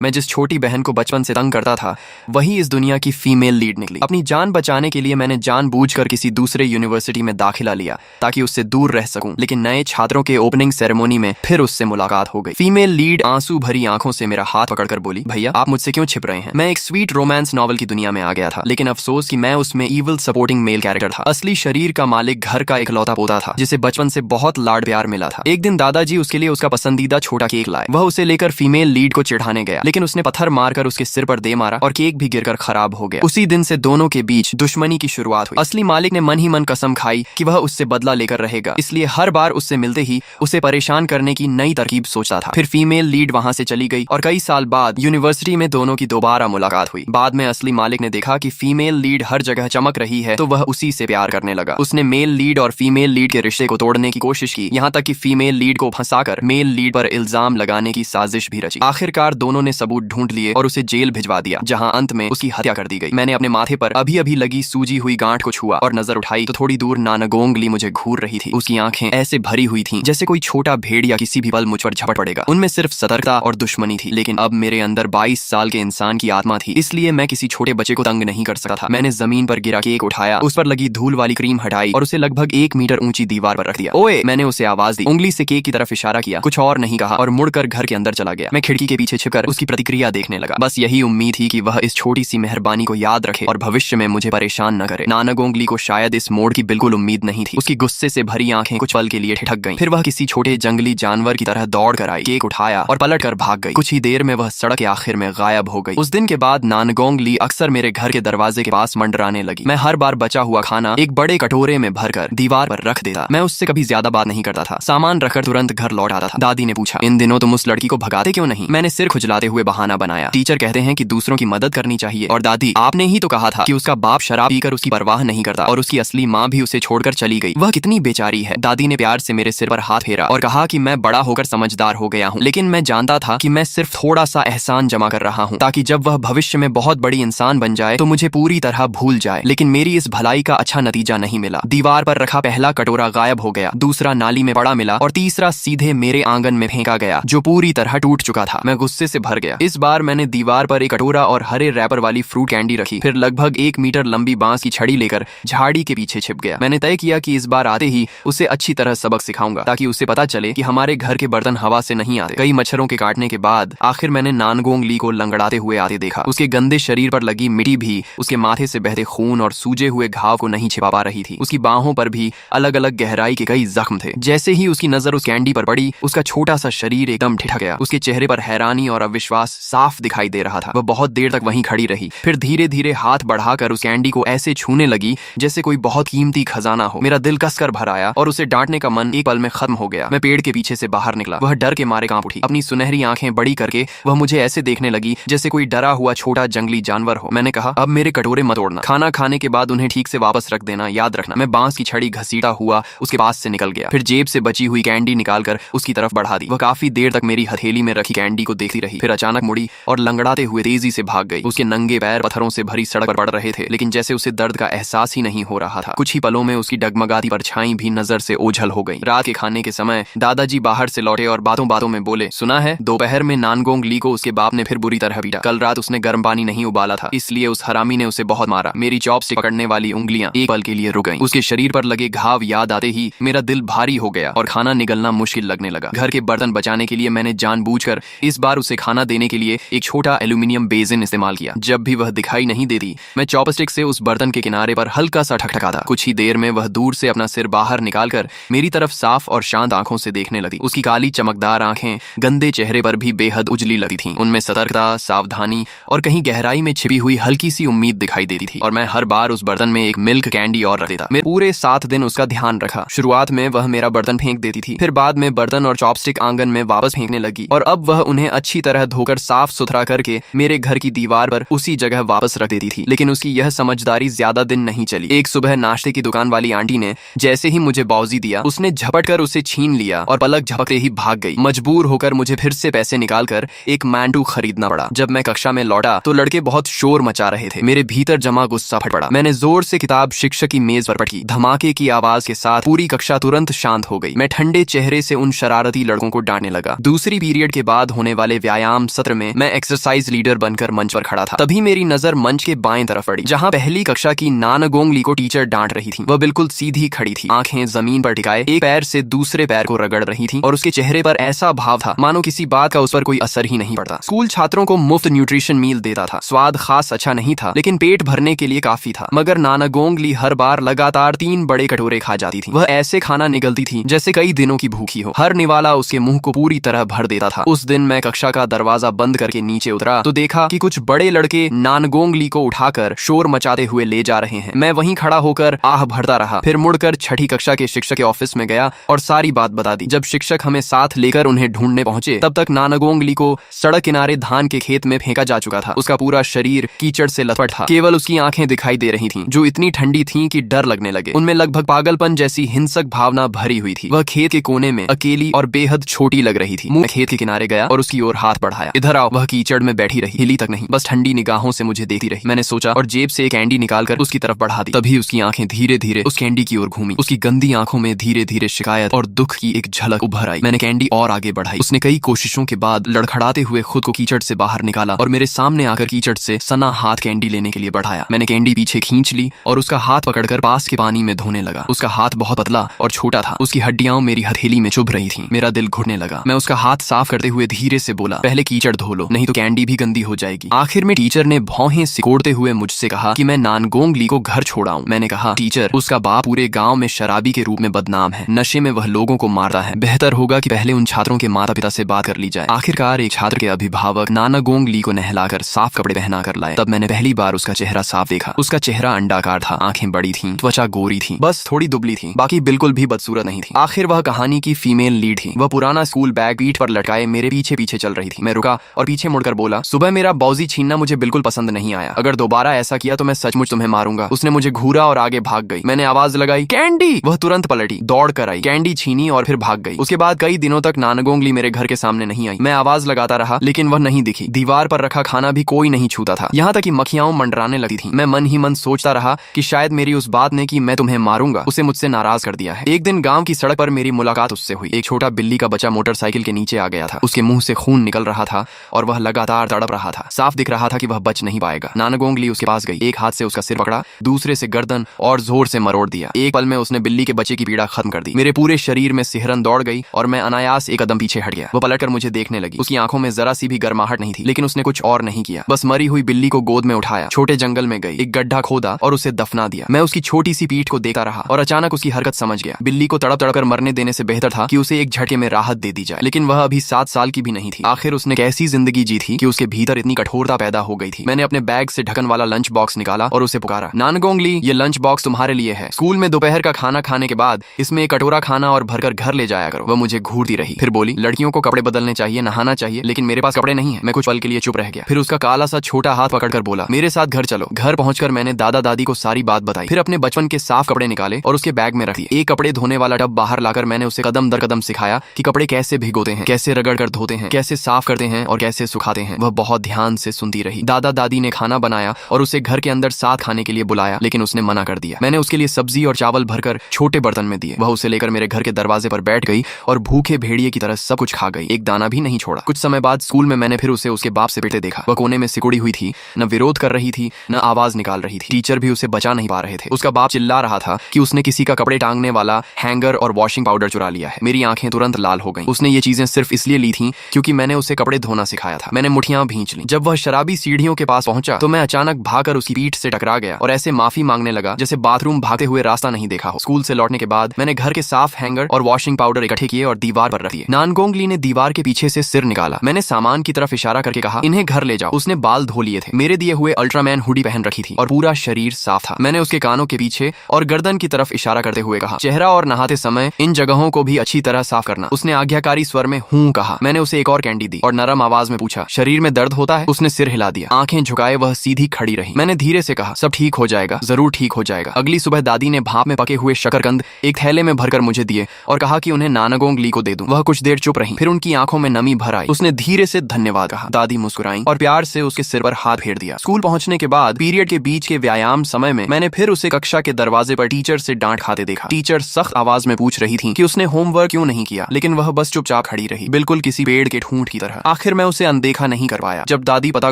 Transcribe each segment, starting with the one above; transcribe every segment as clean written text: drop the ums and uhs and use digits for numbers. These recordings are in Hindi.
मैं जिस छोटी बहन को बचपन से तंग करता था वही इस दुनिया की फीमेल लीड निकली। अपनी जान बचाने के लिए मैंने जानबूझकर किसी दूसरे यूनिवर्सिटी में दाखिला लिया ताकि उससे दूर रह सकूं, लेकिन नए छात्रों के ओपनिंग सेरेमनी में फिर उससे मुलाकात हो गई। फीमेल लीड आंसू भरी आंखों से मेरा हाथ पकड़कर बोली, भैया आप मुझसे क्यों छिप रहे हैं? मैं एक स्वीट रोमांस नॉवल की दुनिया में आ गया था, लेकिन अफसोस कि मैं उसमें ईविल सपोर्टिंग मेल कैरेक्टर था। असली शरीर का मालिक घर का इकलौता पोता था जिसे बचपन से बहुत लाड प्यार मिला था। एक दिन दादाजी उसके लिए उसका पसंदीदा छोटा केक लाए। वह उसे लेकर फीमेल लीड को चिढ़ाने गया, लेकिन उसने पत्थर मारकर उसके सिर पर दे मारा और केक भी गिरकर खराब हो गया। उसी दिन से दोनों के बीच दुश्मनी की शुरुआत हुई। असली मालिक ने मन ही मन कसम खाई कि वह उससे बदला लेकर रहेगा, इसलिए हर बार उससे मिलते ही उसे परेशान करने की नई तरकीब सोचता था। फिर फीमेल लीड वहां से चली गई और कई साल बाद यूनिवर्सिटी में दोनों की दोबारा मुलाकात हुई। बाद में असली मालिक ने देखा कि फीमेल लीड हर जगह चमक रही है, तो वह उसी से प्यार करने लगा। उसने मेल लीड और फीमेल लीड के रिश्ते को तोड़ने की कोशिश की, यहाँ तक कि फीमेल लीड को फंसाकर मेल लीड पर इल्जाम लगाने की साजिश भी रची। आखिरकार दोनों ने सबूत ढूंढ लिए और उसे जेल भिजवा दिया, जहां अंत में उसकी हत्या कर दी गई। मैंने अपने माथे पर अभी अभी लगी सूजी हुई गांठ को छुआ और नजर उठाई तो थोड़ी दूर नानगोंगली मुझे घूर रही थी। उसकी आंखें ऐसे भरी हुई थीं जैसे कोई छोटा भेड़िया किसी भी पल मुझ पर झपट पड़ेगा। उनमें सिर्फ सतर्कता और दुश्मनी थी, लेकिन अब मेरे अंदर 22 साल के इंसान की आत्मा थी, इसलिए मैं किसी छोटे बच्चे को तंग नहीं कर सकता था। मैंने जमीन पर गिरा केक उठाया, उस पर लगी धूल वाली क्रीम हटाई और उसे लगभग 1 मीटर ऊंची दीवार पर रख दिया। ओए, मैंने उसे आवाज दी, उंगली से केक की तरफ इशारा किया, कुछ और नहीं कहा और मुड़कर घर के अंदर चला गया। मैं खिड़की के पीछे छिपकर उसकी प्रतिक्रिया देखने लगा। बस यही उम्मीद थी कि वह इस छोटी सी मेहरबानी को याद रखे और भविष्य में मुझे परेशान न करे। नानागोंगली को शायद इस मोड़ की बिल्कुल उम्मीद नहीं थी। उसकी गुस्से से भरी आंखें कुछ पल के लिए ठिठक गईं। फिर वह किसी छोटे जंगली जानवर की तरह दौड़ कर आई, केक उठाया और पलट कर भाग गई। कुछ ही देर में वह सड़क के आखिर में गायब हो गई। उस दिन के बाद नानागोंगली अक्सर मेरे घर के दरवाजे के पास मंडराने लगी। मैं हर बार बचा हुआ खाना एक बड़े कटोरे में भरकर दीवार पर रख देता। मैं उससे कभी ज्यादा बात नहीं करता था, सामान रखकर तुरंत घर लौट आता था। दादी ने पूछा, इन दिनों तुम उस लड़की को भगाते क्यों नहीं? मैंने सिर खुजलाते हुए बहाना बनाया, टीचर कहते हैं कि दूसरों की मदद करनी चाहिए। और दादी, आपने ही तो कहा था कि उसका बाप शराब पीकर उसकी परवाह नहीं करता और उसकी असली माँ भी उसे छोड़कर चली गई। वह कितनी बेचारी है। दादी ने प्यार से मेरे सिर पर हाथ फेरा और कहा कि मैं बड़ा होकर समझदार हो गया हूँ, लेकिन मैं जानता था कि मैं सिर्फ थोड़ा सा एहसान जमा कर रहा हूँ ताकि जब वह भविष्य में बहुत बड़ी इंसान बन जाए तो मुझे पूरी तरह भूल जाए। लेकिन मेरी इस भलाई का अच्छा नतीजा नहीं मिला। दीवार पर रखा पहला कटोरा गायब हो गया, दूसरा नाली में पड़ा मिला और तीसरा सीधे मेरे आंगन में फेंका गया, जो पूरी तरह टूट चुका था। मैं गुस्से से भर गया। इस बार मैंने दीवार पर एक कटोरा और हरे रैपर वाली फ्रूट कैंडी रखी, फिर लगभग 1 मीटर लंबी बांस की छड़ी लेकर झाड़ी के पीछे छिप गया। मैंने तय किया कि इस बार आते ही उसे अच्छी तरह सबक सिखाऊंगा ताकि उसे पता चले कि हमारे घर के बर्तन हवा से नहीं आते। कई मच्छरों के काटने के बाद आखिर मैंने नानगोंगली को लंगड़ाते हुए आते देखा। उसके गंदे शरीर पर लगी मिट्टी भी उसके माथे से बहते खून और सूजे हुए घाव को नहीं छिपा पा रही थी। उसकी बाहों पर भी अलग अलग गहराई के कई जख्म थे। जैसे ही उसकी नजर उस कैंडी पर पड़ी, उसका छोटा सा शरीर एकदम ठिठक गया। उसके चेहरे पर हैरानी और अविश्वास साफ दिखाई दे रहा था। वह बहुत देर तक वहीं खड़ी रही, फिर धीरे धीरे हाथ बढ़ाकर उस कैंडी को ऐसे छूने लगी जैसे कोई बहुत कीमती खजाना हो। मेरा दिल कसकर भर आया और उसे डांटने का मन एक पल में खत्म हो गया। मैं पेड़ के पीछे से बाहर निकला। वह डर के मारे कांप उठी। अपनी सुनहरी आंखें बड़ी करके वह मुझे ऐसे देखने लगी जैसे कोई डरा हुआ छोटा जंगली जानवर हो। मैंने कहा, अब मेरे कटोरे मत तोड़ना, खाना खाने के बाद उन्हें ठीक से वापस रख देना, याद रखना। मैं बांस की छड़ी घसीटा हुआ उसके पास से निकल गया, फिर जेब से बची हुई कैंडी निकालकर उसकी तरफ बढ़ा दी। वह काफी देर तक मेरी हथेली में रखी कैंडी को देखती रही, फिर अचानक मुड़ी और लंगड़ाते हुए तेजी से भाग गई। उसके नंगे पैर पत्थरों से भरी सड़क पर पड़ रहे थे, लेकिन जैसे उसे दर्द का एहसास ही नहीं हो रहा था। कुछ ही पलों में उसकी डगमगाती परछाई भी नजर से ओझल हो गई। रात के खाने के समय दादाजी बाहर से लौटे और बातों बातों में बोले, सुना है दोपहर में नानगोंगली को उसके बाप ने फिर बुरी तरह पीटा। कल रात उसने गर्म पानी नहीं उबाला था, इसलिए उस हरामी ने उसे बहुत मारा। मेरी चॉपस्टिक पकड़ने वाली उंगलियां एक पल के लिए रुक गईं। उसके शरीर पर लगे घाव याद आते ही मेरा दिल भारी हो गया और खाना निगलना मुश्किल लगने लगा। घर के बर्तन बचाने के लिए मैंने जानबूझकर इस बार उसे खाना देने के लिए एक छोटा एल्यूमिनियम बेसिन इस्तेमाल किया। जब भी वह दिखाई नहीं देती, मैं चॉपस्टिक से उस बर्तन के किनारे पर हल्का सा ठकठकाता। कुछ ही देर में वह दूर से अपना सिर बाहर निकालकर मेरी तरफ साफ और शांत आंखों से देखने लगी। उसकी काली चमकदार आंखें गंदे चेहरे पर भी बेहद उजली लगी थीं। उनमें सतर्कता, सावधानी और कहीं गहराई में छिपी हुई हल्की सी उम्मीद दिखाई देती थी। और मैं हर बार उस बर्तन में एक मिल्क कैंडी और रख देता। मैं पूरे 7 दिन उसका ध्यान रखा। शुरुआत में वह मेरा बर्तन फेंक देती थी, फिर बाद में बर्तन और चॉपस्टिक आंगन में वापस फेंकने लगी और अब वह उन्हें अच्छी तरह धोकर साफ सुथरा करके मेरे घर की दीवार पर उसी जगह वापस रख देती थी। लेकिन उसकी यह समझदारी ज्यादा दिन नहीं चली। एक सुबह नाश्ते की दुकान वाली आंटी ने जैसे ही मुझे बावजी दिया, उसने झपट कर उसे छीन लिया और पलक झपकते ही भाग गई। मजबूर होकर मुझे फिर से पैसे निकालकर एक मैंटू खरीदना पड़ा। जब मैं कक्षा में लौटा तो लड़के बहुत शोर मचा रहे थे। मेरे भीतर जमा गुस्सा फट पड़ा। मैंने जोर से किताब शिक्षक की मेज पर पटकी। धमाके की आवाज के साथ पूरी कक्षा तुरंत शांत हो गई। मैं ठंडे चेहरे से उन शरारती लड़कों को डांटने लगा। दूसरी पीरियड के बाद होने वाले व्यायाम प्रथम सत्र में मैं एक्सरसाइज लीडर बनकर मंच पर खड़ा था। तभी मेरी नजर मंच के बाएं तरफ पड़ी, जहाँ पहली कक्षा की नानगोंग ली को टीचर डांट रही थी। वह बिल्कुल सीधी खड़ी थी, आंखें जमीन पर टिकाए एक पैर से दूसरे पैर को रगड़ रही थी और उसके चेहरे पर ऐसा भाव था मानो किसी बात का उस पर कोई असर ही नहीं पड़ता। स्कूल छात्रों को मुफ्त न्यूट्रिशन मील देता था। स्वाद खास अच्छा नहीं था, लेकिन पेट भरने के लिए काफी था। मगर नानगोंग ली हर बार लगातार 3 बड़े कटोरे खा जाती थी। वह ऐसे खाना निगलती थी जैसे कई दिनों की भूखी हो। हर निवाला उसके मुंह को पूरी तरह भर देता था। उस दिन मैं कक्षा का दरवाजा बंद करके नीचे उतरा तो देखा कि कुछ बड़े लड़के नानगोंग ली को उठाकर शोर मचाते हुए ले जा रहे हैं। मैं वहीं खड़ा होकर आह भरता रहा। फिर मुड़कर छठी कक्षा के शिक्षक के ऑफिस में गया और सारी बात बता दी। जब शिक्षक हमें साथ लेकर उन्हें ढूंढने पहुंचे तब तक नानगोंग ली को सड़क किनारे धान के खेत में फेंका जा चुका था। उसका पूरा शरीर कीचड़ से लथपथ था। केवल उसकी आंखें दिखाई दे रही थीं, जो इतनी ठंडी थीं कि डर लगने लगे। उनमें लगभग पागलपन जैसी हिंसक भावना भरी हुई थी। वह खेत के कोने में अकेली और बेहद छोटी लग रही थी। मैं खेत के किनारे गया और उसकी ओर हाथ बढ़ाया। इधर आओ। वह कीचड़ में बैठी रही, हिली तक नहीं, बस ठंडी निगाहों से मुझे देखती रही। मैंने सोचा और जेब से एक कैंडी निकालकर उसकी तरफ बढ़ा दी। तभी उसकी आंखें धीरे धीरे उस कैंडी की ओर घूमी। उसकी गंदी आंखों में धीरे धीरे शिकायत और दुख की एक झलक उभर आई। मैंने कैंडी और आगे बढ़ाई। उसने कई कोशिशों के बाद लड़खड़ाते हुए खुद को कीचड़ से बाहर निकाला और मेरे सामने आकर कीचड़ से सना हाथ कैंडी लेने के लिए बढ़ाया। मैंने कैंडी पीछे खींच ली और उसका हाथ पकड़कर पास के पानी में धोने लगा। उसका हाथ बहुत पतला और छोटा था। उसकी हड्डियां मेरी हथेली में चुभ रही थी। मेरा दिल घुटने लगा। मैं उसका हाथ साफ करते हुए धीरे से बोला, पहले कीचड़ धो लो, नहीं तो कैंडी भी गंदी हो जाएगी। आखिर में टीचर ने भौहें सिकोड़ते हुए मुझसे कहा कि मैं नानगोंग ली को घर छोड़ाऊं। मैंने कहा, टीचर, उसका बाप पूरे गांव में शराबी के रूप में बदनाम है। नशे में वह लोगों को मारता है। बेहतर होगा कि पहले उन छात्रों के माता पिता से बात कर ली जाए। आखिरकार एक छात्र के अभिभावक नानगोंग ली को नहलाकर साफ कपड़े पहना कर लाए। तब मैंने पहली बार उसका चेहरा साफ देखा। उसका चेहरा अंडाकार था, आंखें बड़ी थीं, त्वचा गोरी थी, बस थोड़ी दुबली थी, बाकी बिल्कुल भी बदसूरत नहीं थी। आखिर वह कहानी की फीमेल लीड थी। वह पुराना स्कूल बैग पीठ पर लटकाए मेरे पीछे पीछे चल रही थी। मैं रुका और पीछे मुड़कर बोला, सुबह मेरा बौजी छीनना मुझे बिल्कुल पसंद नहीं आया। अगर दोबारा ऐसा किया तो मैं सचमुच तुम्हें मारूंगा। उसने मुझे घूरा और आगे भाग गई। मैंने आवाज लगाई, कैंडी। वह तुरंत पलटी, दौड़ कर आई, कैंडी छीनी और फिर भाग गई। उसके बाद कई दिनों तक नानगोंग ली मेरे घर के सामने नहीं आई। मैं आवाज लगाता रहा लेकिन वह नहीं दिखी। दीवार पर रखा खाना भी कोई नहीं छूता था, यहाँ तक कि मक्खियां मंडराने लगी थी। मैं मन ही मन सोचता रहा कि शायद मेरी उस बात ने कि मैं तुम्हें मारूंगा उसे मुझसे नाराज कर दिया है। एक दिन गांव की सड़क पर मेरी मुलाकात उससे हुई। एक छोटा बिल्ली का बच्चा मोटरसाइकिल के नीचे आ गया था। उसके मुंह से खून निकल रहा था और वह लगातार तड़प रहा था। साफ दिख रहा था कि वह बच नहीं पाएगा। नानगोंग ली उसके पास गई, एक हाथ से उसका सिर पकड़ा, दूसरे से गर्दन और जोर से मरोड़ दिया। एक पल में उसने बिल्ली के बच्चे की पीड़ा खत्म कर दी। मेरे पूरे शरीर में सिहरन दौड़ गई और मैं अनायास एक कदम पीछे हट गया। वह पलटकर मुझे देखने लगी। उसकी आंखों में जरा सी भी गर्माहट नहीं थी, लेकिन उसने कुछ और नहीं किया। बस मरी हुई बिल्ली को गोद में उठाया, छोटे जंगल में गई, एक गड्ढा खोदा और उसे दफना दिया। मैं उसकी छोटी सी पीठ को देखता रहा और अचानक उसकी हरकत समझ गया। बिल्ली को तड़प तड़पकर मरने देने से बेहतर था कि उसे एक झटके में राहत दे दी जाए। लेकिन वह अभी 7 साल की भी नहीं थी। आखिर उसने कैसी जिंदगी जी थी कि उसके भीतर इतनी कठोरता पैदा हो गई थी। मैंने अपने बैग से ढक्कन वाला लंच बॉक्स निकाला और उसे पुकारा, नानगोंग ली, ये लंच बॉक्स तुम्हारे लिए है। स्कूल में दोपहर का खाना खाने के बाद इसमें एक कटोरा खाना और भरकर घर ले जाया करो। वह मुझे घूरती रही, फिर बोली, लड़कियों को कपड़े बदलने चाहिए, नहाना चाहिए, लेकिन मेरे पास कपड़े नहीं है। मैं कुछ पल के लिए चुप रह गया। फिर उसका काला सा छोटा हाथ पकड़कर बोला, मेरे साथ घर चलो। घर पहुंचकर मैंने दादा दादी को सारी बात बताई, फिर अपने बचपन के साफ कपड़े निकाले और उसके बैग में रख दिए। एक कपड़े धोने वाला टब बाहर लाकर मैंने उसे कदम दर कदम सिखाया कि कपड़े कैसे भिगोते हैं, कैसे रगड़ कर धोते हैं, कैसे साफ करते हैं और कैसे सुखाते हैं। वह बहुत ध्यान से सुनती रही। दादा दादी ने खाना बनाया और उसे घर के अंदर साथ खाने के लिए बुलाया, लेकिन उसने मना कर दिया। मैंने उसके लिए सब्जी और चावल भरकर छोटे बर्तन में दिए। वह उसे लेकर मेरे घर के दरवाजे पर बैठ गई और भूखे भेड़िए की तरह सब कुछ खा गई, एक दाना भी नहीं छोड़ा। कुछ समय बाद स्कूल में मैंने फिर उसे उसके बाप से पिटते देखा। वह कोने में सिकुड़ी हुई थी, न विरोध कर रही थी, न आवाज निकाल रही थी। टीचर भी उसे बचा नहीं पा रहे थे। उसका बाप चिल्ला रहा था कि उसने किसी का कपड़े टांगने वाला हैंगर और वॉशिंग पाउडर चुरा लिया है। मेरी आंखें तुरंत लाल हो गईं। उसने ये चीजें सिर्फ इसलिए ली थी क्योंकि मैंने उसे कपड़े धोना सिखाया था। मैंने मुठियां भींच ली। जब वह शराबी सीढ़ियों के पास पहुंचा तो मैं अचानक भागकर उसकी पीठ से टकरा गया और ऐसे माफी मांगने लगा जैसे बाथरूम भागते हुए रास्ता नहीं देखा हो। स्कूल से लौटने के बाद मैंने घर के साफ हैंगर और वॉशिंग पाउडर इकट्ठे किए और दीवार पर रख दिए। नानगोंग ली ने दीवार के पीछे से सिर निकाला। मैंने सामान की तरफ इशारा करके कहा, इन्हें घर ले जाओ। उसने बाल धो लिए थे, मेरे दिए हुए अल्ट्रामैन हुडी पहन रखी थी और पूरा शरीर साफ था। मैंने उसके कानों के पीछे और गर्दन की तरफ इशारा करते हुए कहा, चेहरा और नहाते समय इन जगहों को भी अच्छी तरह साफ करना। उसने आज्ञाकारी स्वर में हूं कहा। मैंने उसे एक और कैंडी दी और नरम आवाज में पूछा, शरीर में दर्द होता है? उसने सिर हिला दिया। आंखें झुकाए वह सीधी खड़ी रही। मैंने धीरे से कहा, सब ठीक हो जाएगा, जरूर ठीक हो जाएगा। अगली सुबह दादी ने भाप में पके हुए शकरकंद एक थैले में भरकर मुझे दिए और कहा कि उन्हें नानगोंग ली को दे दूं। वह कुछ देर चुप रही, फिर उनकी आंखों में नमी भर आई। उसने धीरे से धन्यवाद कहा। दादी मुस्कुराई और प्यार से उसके सिर पर हाथ फेर दिया। स्कूल पहुंचने के बाद पीरियड के बीच के व्यायाम समय में मैंने फिर उसे कक्षा के दरवाजे पर टीचर से डांट खाते देखा। टीचर सख्त आवाज में पूछ रही थी कि उसने होमवर्क क्यों नहीं किया, लेकिन वह बस चुपचाप खड़ी रही, बिल्कुल किसी पेड़ के ठूंठ की तरह। आखिर मैं उसे अनदेखा नहीं कर पाया। जब दादी पत्ता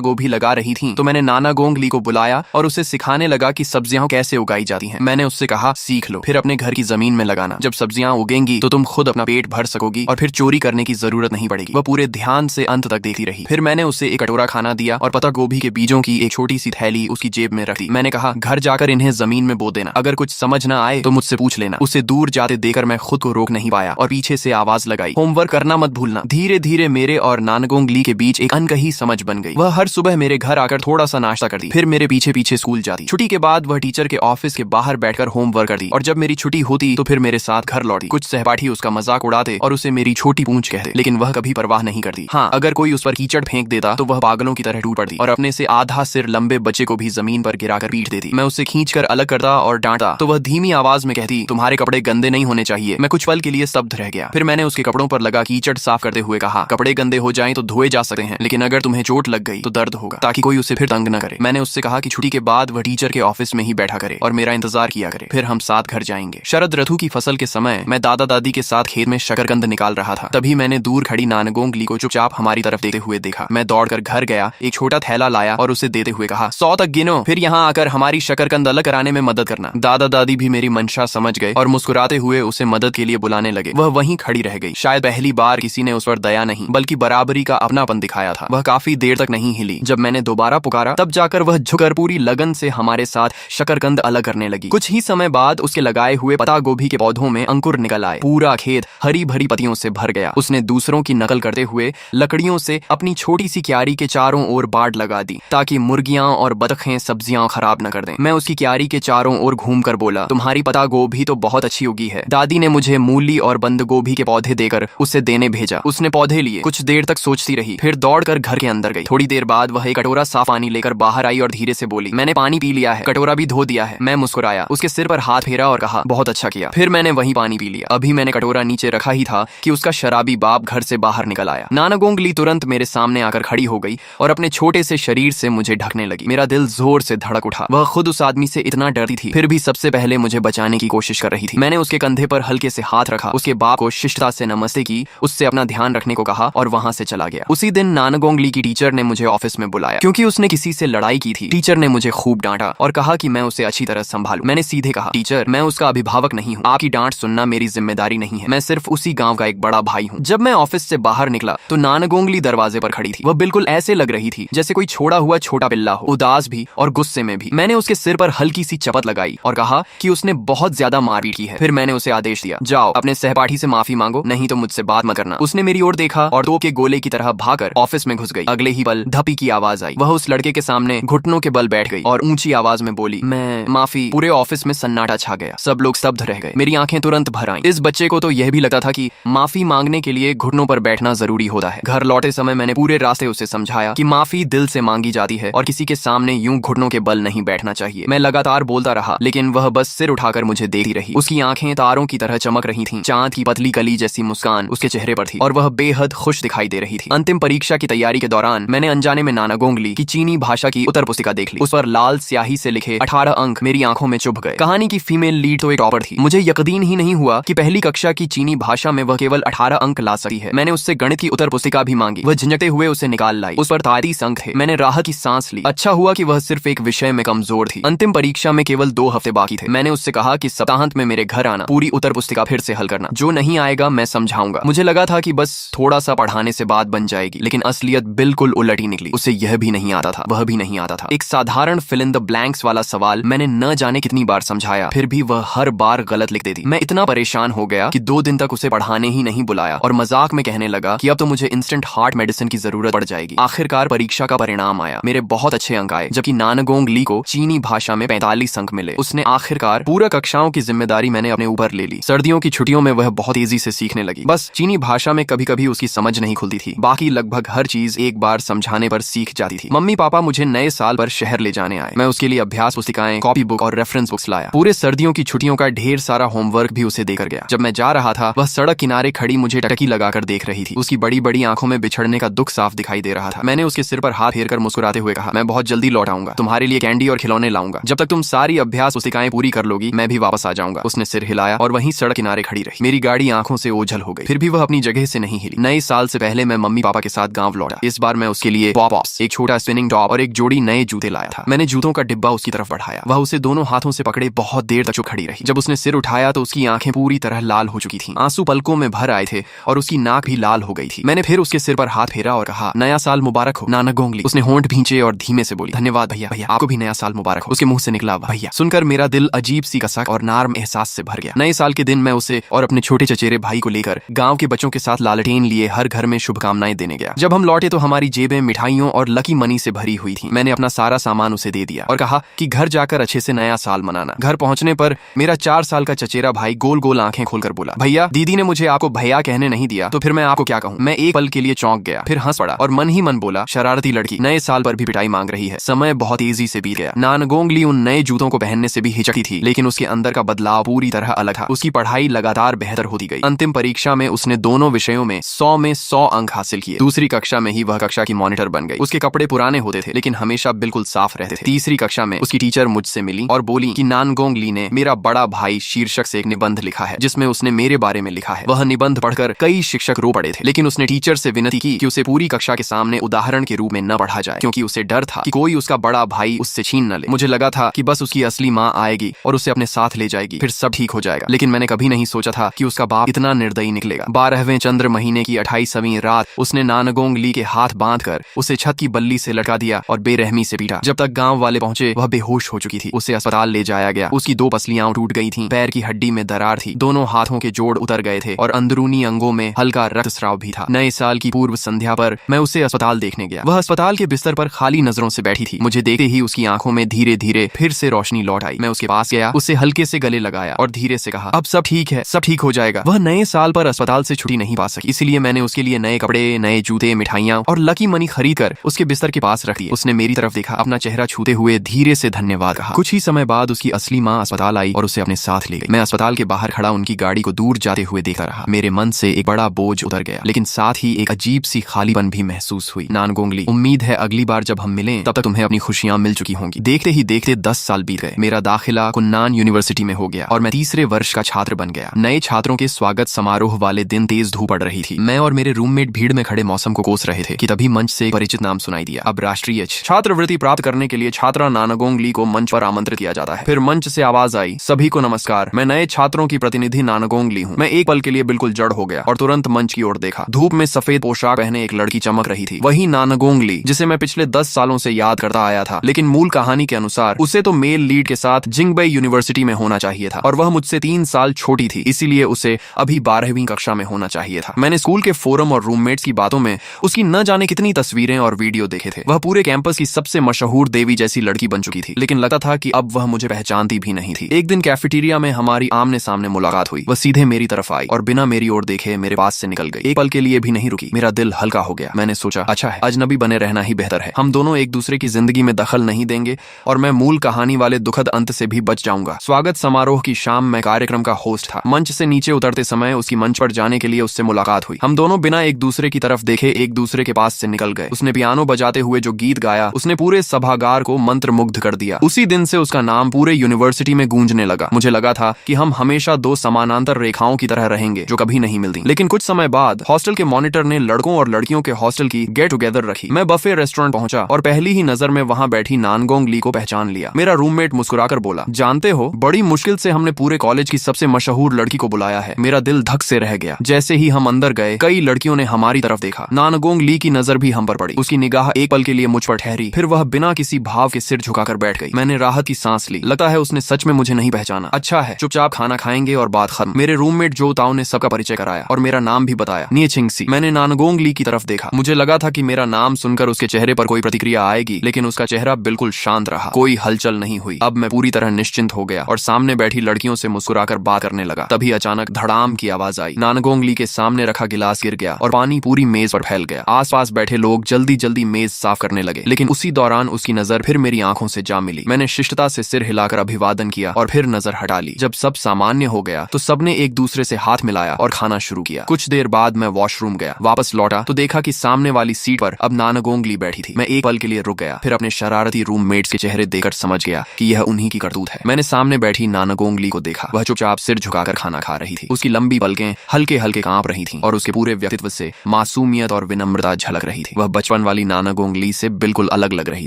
गोभी लगा रही थी तो मैंने नाना गोंग ली को बुलाया और उसे सिखाने लगा कि सब्जियां कैसे उगाई जाती हैं। मैंने उससे कहा, सीख लो, फिर अपने घर की जमीन में लगाना। जब सब्जियां उगेंगी तो तुम खुद अपना पेट भर सकोगी और फिर चोरी करने की जरूरत नहीं पड़ेगी। वह पूरे ध्यान से अंत तक देखती रही। फिर मैंने उसे एक कटोरा खाना दिया और पत्ता गोभी के बीजों की एक छोटी सी थैली उसकी जेब में रख दी। मैंने कहा, घर जाकर इन्हें जमीन में बो देना। अगर कुछ समझ ना आए तो मुझसे पूछ लेना। उसे दूर जाते देकर मैं खुद को रोक नहीं पाया और पीछे से आवाज लगाई, होमवर्क करना मत भूलना। धीरे धीरे मेरे और नानगोंग ली के बीच एक अनकही समझ बन गई। वह हर सुबह मेरे घर आकर थोड़ा सा नाश्ता करती, फिर मेरे पीछे पीछे स्कूल जाती। छुट्टी के बाद वह टीचर के ऑफिस के बाहर बैठकर होमवर्क करती और जब मेरी छुट्टी होती तो फिर मेरे साथ घर लौटी। कुछ सहपाठी उसका मजाक उड़ाते और उसे मेरी छोटी पूंछ कहते, लेकिन वह कभी परवाह नहीं करती। हाँ, अगर कोई उस पर कीचड़ फेंक देता तो वह पागलों की तरह टूट पड़ती और अपने से आधा सिर लंबे बच्चे को भी जमीन पर गिराकर पीट देती। मैं उसे खींचकर अलग करता और डांटा तो वह धीमी आवाज में कहती, तुम्हारे कपड़े गंदे नहीं होने चाहिए। मैं कुछ पल के लिए स्तब्ध रह गया। फिर मैंने उसके कपड़ों पर लगा कीचड़ साफ करते हुए कहा, कपड़े गंदे हो जाएं तो धोए जा सकते हैं, लेकिन अगर तुम्हें चोट लग गई तो दर्द होगा, ताकि कोई उसे फिर तंग न करे। मैंने उससे कहा कि छुट्टी के बाद वह टीचर के ऑफिस में ही बैठा करे और मेरा इंतजार किया करे, फिर हम साथ घर जाएंगे। शरद ऋतु की फसल के समय मैं दादा दादी के साथ खेत में शकरकंद निकाल रहा था। तभी मैंने दूर खड़ी नानगोंग ली को चुपचाप हमारी तरफ देखते हुए देखा। मैं दौड़कर घर गया, एक छोटा थैला लाया और उसे देते हुए कहा, 100 तक गिनो, फिर यहाँ आकर हमारी शकरकंद अलग कराने में मदद करना। दादा दादी भी मेरी मंशा समझ गए और मुस्कुराते हुए उसे मदद के लिए बुलाने लगे। वह वहीं खड़ी रह गई। शायद पहली बार किसी ने उस पर दया नहीं बल्कि बराबरी का अपनापन दिखाया था। वह काफी देर तक नहीं हिली। जब मैंने दोबारा पुकारा तब जाकर वह झुककर पूरी लगन से हमारे साथ शकरकंद अलग करने लगी। कुछ ही समय बाद उसके लगाए हुए पत्ता गोभी के पौधों में अंकुर निकल आए। पूरा खेत हरी भरी पत्तियों से भर गया। उसने दूसरों की नकल करते हुए लकड़ियों से अपनी छोटी सी क्यारी के चारों ओर बाड़ लगा दी ताकि मुर्गियां और बतखें सब्जियां खराब न कर दें। मैं उसकी क्यारी के चारों ओर घूमकर बोला, तुम्हारी पत्ता गोभी तो बहुत अच्छी उगी है। दादी ने मुझे मूली और बंद गोभी के पौधे देकर उसे देने भेजा। उसने पौधे लिए। कुछ देर तक सोचती रही, फिर दौड़कर घर के अंदर गई। थोड़ी देर बाद वह एक कटोरा साफ पानी लेकर बाहर आई और धीरे से बोली, मैंने पानी पी लिया है, कटोरा भी धो दिया है। मैं मुस्कुराया, उसके सिर पर हाथ फेरा और कहा, बहुत अच्छा किया। फिर मैंने वही पानी पी लिया। अभी मैंने कटोरा नीचे रखा ही था कि उसका शराबी बाप घर से बाहर निकल आया। नानागोंग ली तुरंत मेरे सामने आकर खड़ी हो गई और अपने छोटे से शरीर से मुझे ढकने लगी। मेरा दिल जोर से धड़क उठा। वह खुद उस आदमी से इतना डरती थी, फिर भी सबसे पहले मुझे बचाने की कोशिश कर रही थी। मैंने उसके कंधे पर हल्के से हाथ रखा, उसके बाप को शिष्टता से नमस्ते की, उससे अपना ध्यान रखने को कहा और वहां से चला गया। उसी दिन नानागोंग ली की टीचर ने मुझे ऑफिस में बुलाया क्योंकि उसने किसी से लड़ाई की थी। टीचर ने मुझे खूब डांटा और कहा कि मैं उसे अच्छी तरह संभालूं। मैंने सीधे कहा, टीचर, मैं उसका अभिभावक नहीं हूँ, आपकी डांट सुनना मेरी जिम्मेदारी नहीं है। मैं सिर्फ उसी गांव का एक बड़ा भाई हूँ। जब मैं ऑफिस से बाहर निकला तो नानागोंग ली दरवाजे पर खड़ी थी। वह बिल्कुल ऐसे लग रही थी जैसे कोई छोड़ा हुआ छोटा पिल्ला हो, उदास भी और गुस्से में भी। मैंने उसके सिर पर हल्की सी चपत लगाई और कहा कि उसने बहुत ज्यादा मारपीट की है। फिर मैंने उसे आदेश दिया, जाओ अपने सहपाठी से माफी मांगो, नहीं तो मुझसे बात मत करना। उसने मेरी ओर देखा और तोप के गोले की तरह भागकर ऑफिस में घुस गई। अगले ही पल धपी की आवाज आई। वह उस लड़के के सामने घुटनों के बल बैठ गई और ऊंची आवाज में बोली, मैं माफी। पूरे ऑफिस में सन्नाटा छा गया। सब लोग स्तब्ध रह गए। मेरी आंखें तुरंत भर आईं। इस बच्चे को तो यह भी लगता था कि माफी मांगने के लिए घुटनों पर बैठना जरूरी होता है। घर लौटे समय मैंने पूरे रास्ते उसे समझाया कि माफी दिल से मांगी जाती है और किसी के सामने यूं घुटनों के बल नहीं बैठना चाहिए। मैं लगातार बोलता रहा लेकिन वह बस सिर उठाकर मुझे देखती रही। उसकी आंखें तारों की तरह चमक रही थीं। चांद की पतली कली जैसी मुस्कान उसके चेहरे पर थी और वह बेहद खुश दिखाई दे रही थी। अंतिम परीक्षा की तैयारी के दौरान मैंने अनजाने में नानागोंग ली की चीनी भाषा की उत्तर पुस्तिका देख ली। उस पर लाल स्याही से लिखे 18 अंक मेरी आंखों में चुभ गए। कहानी की फीमेल लीड तो एक टॉपर थी। मुझे यकीन ही नहीं हुआ कि पहली कक्षा की चीनी भाषा में वह केवल 18 अंक ला सकती है। मैंने उससे गणित की उत्तर पुस्तिका भी मांगी। वह झिझकते हुए उसे निकाल लाई। उस पर 33 अंक थे। मैंने राहत की सांस ली। अच्छा हुआ कि वह सिर्फ एक विषय में कमजोर थी। अंतिम परीक्षा में केवल 2 हफ्ते बाकी थे। मैंने उससे कहा कि सप्ताहांत में मेरे घर आना, पूरी उत्तर पुस्तिका फिर से हल करना। जो नहीं आएगा मैं समझाऊंगा। मुझे लगा था कि बस थोड़ा सा पढ़ाने से बात बन जाएगी, लेकिन असलियत बिल्कुल उलट ही निकली। उसे यह भी नहीं आता था, वह भी नहीं आता था। एक साधारण फिल इन द ब्लैंक्स वाला सवाल मैंने न जाने कितनी बार समझाया, फिर भी वह हर बार गलत लिख देती। मैं इतना परेशान हो गया कि 2 दिन तक उसे पढ़ाने ही नहीं बुलाया और मजाक में कहने लगा कि अब तो मुझे इंस्टेंट हार्ट मेडिसिन की जरूरत पड़ जाएगी। आखिरकार परीक्षा का परिणाम आया। मेरे बहुत अच्छे अंक आए, जबकि नानागोंग ली को चीनी भाषा में 45 अंक मिले। उसने आखिरकार पूरा कक्षाओं की जिम्मेदारी मैंने अपने ऊपर ले ली। सर्दियों की छुट्टियों में वह बहुत तेजी से सीखने लगी। बस चीनी भाषा में कभी कभी उसकी समझ नहीं खुलती थी, बाकी लगभग हर चीज एक बार समझाने पर सीख जाती थी। मम्मी पापा मुझे नए साल पर शहर ले जाने आए। मैं उसके लिए अभ्यास पुस्तिकाएं, कॉपी बुक और रेफरेंस बुक्स लाया। पूरे सर्दियों की छुट्टियों का ढेर सारा होमवर्क भी उसे देकर गया। जब मैं जा रहा था वह सड़क किनारे खड़ी मुझे टटकी लगाकर देख रही थी। उसकी बड़ी बड़ी आंखों में बिछड़ने का दुख साफ दिखाई दे रहा था। मैंने उसके सिर पर हाथ फेरकर मुस्कुराते हुए कहा, मैं बहुत जल्दी लौट आऊंगा, तुम्हारे लिए कैंडी और खिलौने लाऊंगा। जब तक तुम सारी अभ्यास पुस्तिकाएं पूरी कर लोगी मैं भी वापस आ जाऊंगा। उसने सिर हिलाया और वहीं सड़क किनारे खड़ी रही। मेरी गाड़ी आंखों से ओझल हो गई, फिर भी वह अपनी जगह से नहीं हिली। नए साल से पहले मैं मम्मी मम्मी पापा के साथ गांव लौटा। इस बार मैं उसके लिए पॉप्स, एक छोटा स्पिनिंग टॉप और एक जोड़ी नए जूते लाया था। मैंने जूतों का डिब्बा उसकी तरफ बढ़ाया। वह उसे दोनों हाथों से पकड़े बहुत देर तक चुप खड़ी रही। जब उसने सिर उठाया तो उसकी आंखें पूरी तरह लाल हो चुकी थीं। आंसू पलकों में भर आए थे और उसकी नाक भी लाल हो गई थी। मैंने फिर उसके सिर पर हाथ फेरा और कहा, नया साल मुबारक हो नाना गोंगली। उसने होंठ भींचे और धीमे से बोली, धन्यवाद भैया, भैया आपको भी नया साल मुबारक हो। उसके मुंह से निकला भैया। सुनकर मेरा दिल अजीब सी कसक और नार्म एहसास से भर गया। नए साल के दिन मैं उसे और अपने छोटे चचेरे भाई को लेकर गांव के बच्चों के साथ लालटेन लिए हर घर में शुभकामनाएं देने गया। जब हम लौटे तो हमारी जेबें मिठाइयों और लकी मनी से भरी हुई थी। मैंने अपना सारा सामान उसे दे दिया और कहा कि घर जाकर अच्छे से नया साल मनाना। घर पहुंचने पर मेरा 4 साल का चचेरा भाई गोल गोल आंखें खोलकर बोला, भैया दीदी ने मुझे आपको भैया कहने नहीं दिया तो फिर मैं आपको क्या कहूँ। मैं एक पल के लिए चौंक गया, फिर हंस पड़ा और मन ही मन बोला, शरारती लड़की नए साल पर भी पिटाई मांग रही है। समय बहुत तेजी से बीत गया। नानगोंगली उन नए जूतों को पहनने से भी हिचकती थी, लेकिन उसके अंदर का बदलाव पूरी तरह अलग था। उसकी पढ़ाई लगातार बेहतर होती गई। अंतिम परीक्षा में उसने दोनों विषयों में 100 अंक हासिल किए। दूसरी कक्षा में ही वह कक्षा की मॉनिटर बन गई। उसके कपड़े पुराने होते थे लेकिन हमेशा बिल्कुल साफ रहते थे। तीसरी कक्षा में उसकी टीचर मुझसे मिली और बोली कि नानगोंगली ने मेरा बड़ा भाई शीर्षक से एक निबंध लिखा है जिसमें उसने मेरे बारे में लिखा है। वह निबंध पढ़कर कई शिक्षक रो पड़े थे, लेकिन उसने टीचर से विनती की कि उसे पूरी कक्षा के सामने उदाहरण के रूप में न पढ़ा जाए, क्योंकि उसे डर था कि कोई उसका बड़ा भाई उससे छीन न ले। मुझे लगा था कि बस उसकी असली माँ आएगी और उसे अपने साथ ले जाएगी, फिर सब ठीक हो जाएगा। लेकिन मैंने कभी नहीं सोचा था कि उसका बाप इतना निर्दयी निकलेगा। 12वें चंद्र महीने की 28वीं रात उसने नानगोंगली के हाथ बांधकर उसे छत की बल्ली से लटका दिया और बेरहमी से पीटा। जब तक गांव वाले पहुंचे वह बेहोश हो चुकी थी। उसे अस्पताल ले जाया गया। उसकी 2 पसलियां टूट गई थीं, पैर की हड्डी में दरार थी, दोनों हाथों के जोड़ उतर गए थे और अंदरूनी अंगों में हल्का रक्तस्राव भी था। नए साल की पूर्व संध्या पर मैं उसे अस्पताल देखने गया। वह अस्पताल के बिस्तर पर खाली नजरों से बैठी थी। मुझे देखते ही उसकी आंखों में धीरे धीरे फिर से रोशनी लौट आई। मैं उसके पास गया, उससे हल्के से गले लगाया और धीरे से कहा, अब सब ठीक है, सब ठीक हो जाएगा। वह नए साल पर अस्पताल से छुट्टी नहीं पा सकी, इसलिए मैंने उसके लिए नए कपड़े, नए जूते, मिठाइयां और लकी मनी खरीद कर उसके बिस्तर के पास रख दिए। उसने मेरी तरफ देखा, अपना चेहरा छूते हुए धीरे से धन्यवाद कहा। कुछ ही समय बाद उसकी असली माँ अस्पताल आई और उसे अपने साथ ले गई। मैं अस्पताल के बाहर खड़ा उनकी गाड़ी को दूर जाते हुए देखता रहा। मेरे मन से एक बड़ा बोझ उतर गया, लेकिन साथ ही एक अजीब सी खालीपन भी महसूस हुई। नानगोंगली, उम्मीद है अगली बार जब हम मिलें तब तक तुम्हें अपनी खुशियां मिल चुकी होंगी। देखते ही देखते 10 साल बीत गए। मेरा दाखिला कुन्नान यूनिवर्सिटी में हो गया और मैं तीसरे वर्ष का छात्र बन गया। नए छात्रों के स्वागत समारोह वाले दिन तेज धूप पड़ रही थी। मैं और मेरे रूममेट भीड़ में खड़े मौसम को कोस रहे थे कि तभी मंच से एक परिचित नाम सुनाई दिया। अब राष्ट्रीय छात्रवृत्ति प्राप्त करने के लिए छात्रा नानगोंगली को मंच पर आमंत्रित किया जाता है। फिर मंच से आवाज आई, सभी को नमस्कार, मैं नए छात्रों की प्रतिनिधि नानगोंगली हूँ। मैं एक पल के लिए बिल्कुल जड़ हो गया और तुरंत मंच की ओर देखा। धूप में सफेद पोशाक पहने एक लड़की चमक रही थी। वही नानगोंगली जिसे मैं पिछले 10 सालों से याद करता आया था, लेकिन मूल कहानी के अनुसार उसे तो मेल लीड के साथ जिंगबई यूनिवर्सिटी में होना चाहिए था और वह मुझसे 3 साल छोटी थी, इसीलिए उसे अभी 12वीं कक्षा में होना चाहिए था। मैंने स्कूल के फोरम और रूममेट्स की बातों में उसकी न जाने कितनी तस्वीरें और वीडियो देखे थे। वह पूरे कैंपस की सबसे मशहूर देवी जैसी लड़की बन चुकी थी, लेकिन लगता था कि अब वह मुझे पहचानती भी नहीं थी। एक दिन कैफेटेरिया में हमारी आमने सामने मुलाकात हुई। वह सीधे मेरी तरफ आई और बिना मेरी ओर देखे मेरे पास से निकल गई। एक पल के लिए भी नहीं रुकी। मेरा दिल हल्का हो गया। मैंने सोचा, अच्छा है, अजनबी बने रहना ही बेहतर है। हम दोनों एक दूसरे की जिंदगी में दखल नहीं देंगे और मैं मूल कहानी वाले दुखद अंत से भी बच जाऊंगा। स्वागत समारोह की शाम में कार्यक्रम का होस्ट था। मंच से नीचे उतरते समय उसकी मंच पर जाने के लिए उससे मुलाकात हुई। हम दोनों बिना एक दूसरे की तरफ देखे एक दूसरे के पास से निकल गए। उसने पियानो बजाते हुए जो गीत गाया उसने पूरे सभागार को मंत्रमुग्ध कर दिया। उसी दिन से उसका नाम पूरे यूनिवर्सिटी में गूंजने लगा। मुझे लगा था कि हम हमेशा 2 समानांतर रेखाओं की तरह रहेंगे जो कभी नहीं मिलती। लेकिन कुछ समय बाद हॉस्टल के मॉनिटर ने लड़कों और लड़कियों के हॉस्टल की गेट टुगेदर रखी। मैं बफे रेस्टोरेंट पहुंचा और पहली ही नजर में वहां बैठी नानगोंगली को पहचान लिया। मेरा रूममेट मुस्कुराकर बोला, जानते हो, बड़ी मुश्किल से हमने पूरे कॉलेज की सबसे मशहूर लड़की को बुलाया है। मेरा दिल धक से रह गया। जैसे ही हम अंदर गए कई लड़कियों ने हमारी तरफ देखा। नानगोंगली की नजर भी हम पर पड़ी। उसकी निगाह एक पल के लिए मुझ पर ठहरी, फिर वह बिना किसी भाव के सिर झुकाकर बैठ गई। मैंने राहत की सांस ली। लगता है उसने सच में मुझे नहीं पहचाना। अच्छा है, चुपचाप खाना खाएंगे और बात खत्म। मेरे रूममेट जो ताऊ ने सबका परिचय कराया और मेरा नाम भी बताया, नियचिंगसी। मैंने नानगोंगली की तरफ देखा। मुझे लगा था कि मेरा नाम सुनकर उसके चेहरे पर कोई प्रतिक्रिया आएगी, लेकिन उसका चेहरा बिल्कुल शांत रहा। कोई हलचल नहीं हुई। अब मैं पूरी तरह निश्चिंत हो गया और सामने बैठी लड़कियों से मुस्कुराकर बात करने लगा। तभी अचानक धड़ाम की आवाज आई। नानगोंगली के सामने रखा गिलास गिर गया और पानी पूरी मेज पर फैल गया। आसपास बैठे लोग जल्दी जल्दी मेज साफ करने लगे, लेकिन उसी दौरान उसकी नजर फिर मेरी आंखों से जा मिली। मैंने शिष्टता से सिर हिलाकर अभिवादन किया और फिर नजर हटा ली। जब सब सामान्य हो गया तो सबने एक दूसरे से हाथ मिलाया और खाना शुरू किया। कुछ देर बाद मैं वॉशरूम गया। वापस लौटा तो देखा कि सामने वाली सीट पर अब नानगोंगली बैठी थी। मैं एक पल के लिए रुक गया, फिर अपने शरारती रूममेट्स के चेहरे देखकर समझ गया कि यह उन्हीं की करतूत है। मैंने सामने बैठी नानगोंगली को देखा। वह चुपचाप सिर झुकाकर खाना खा रही थी। उसकी लंबी पलकें हल्के हल्के कांप रही थीं और उसके पूरे व्यक्तित्व से मासूमियत और विनम्रता झलक रही थी। वह बचपन वाली नानागोंग ली से बिल्कुल अलग लग रही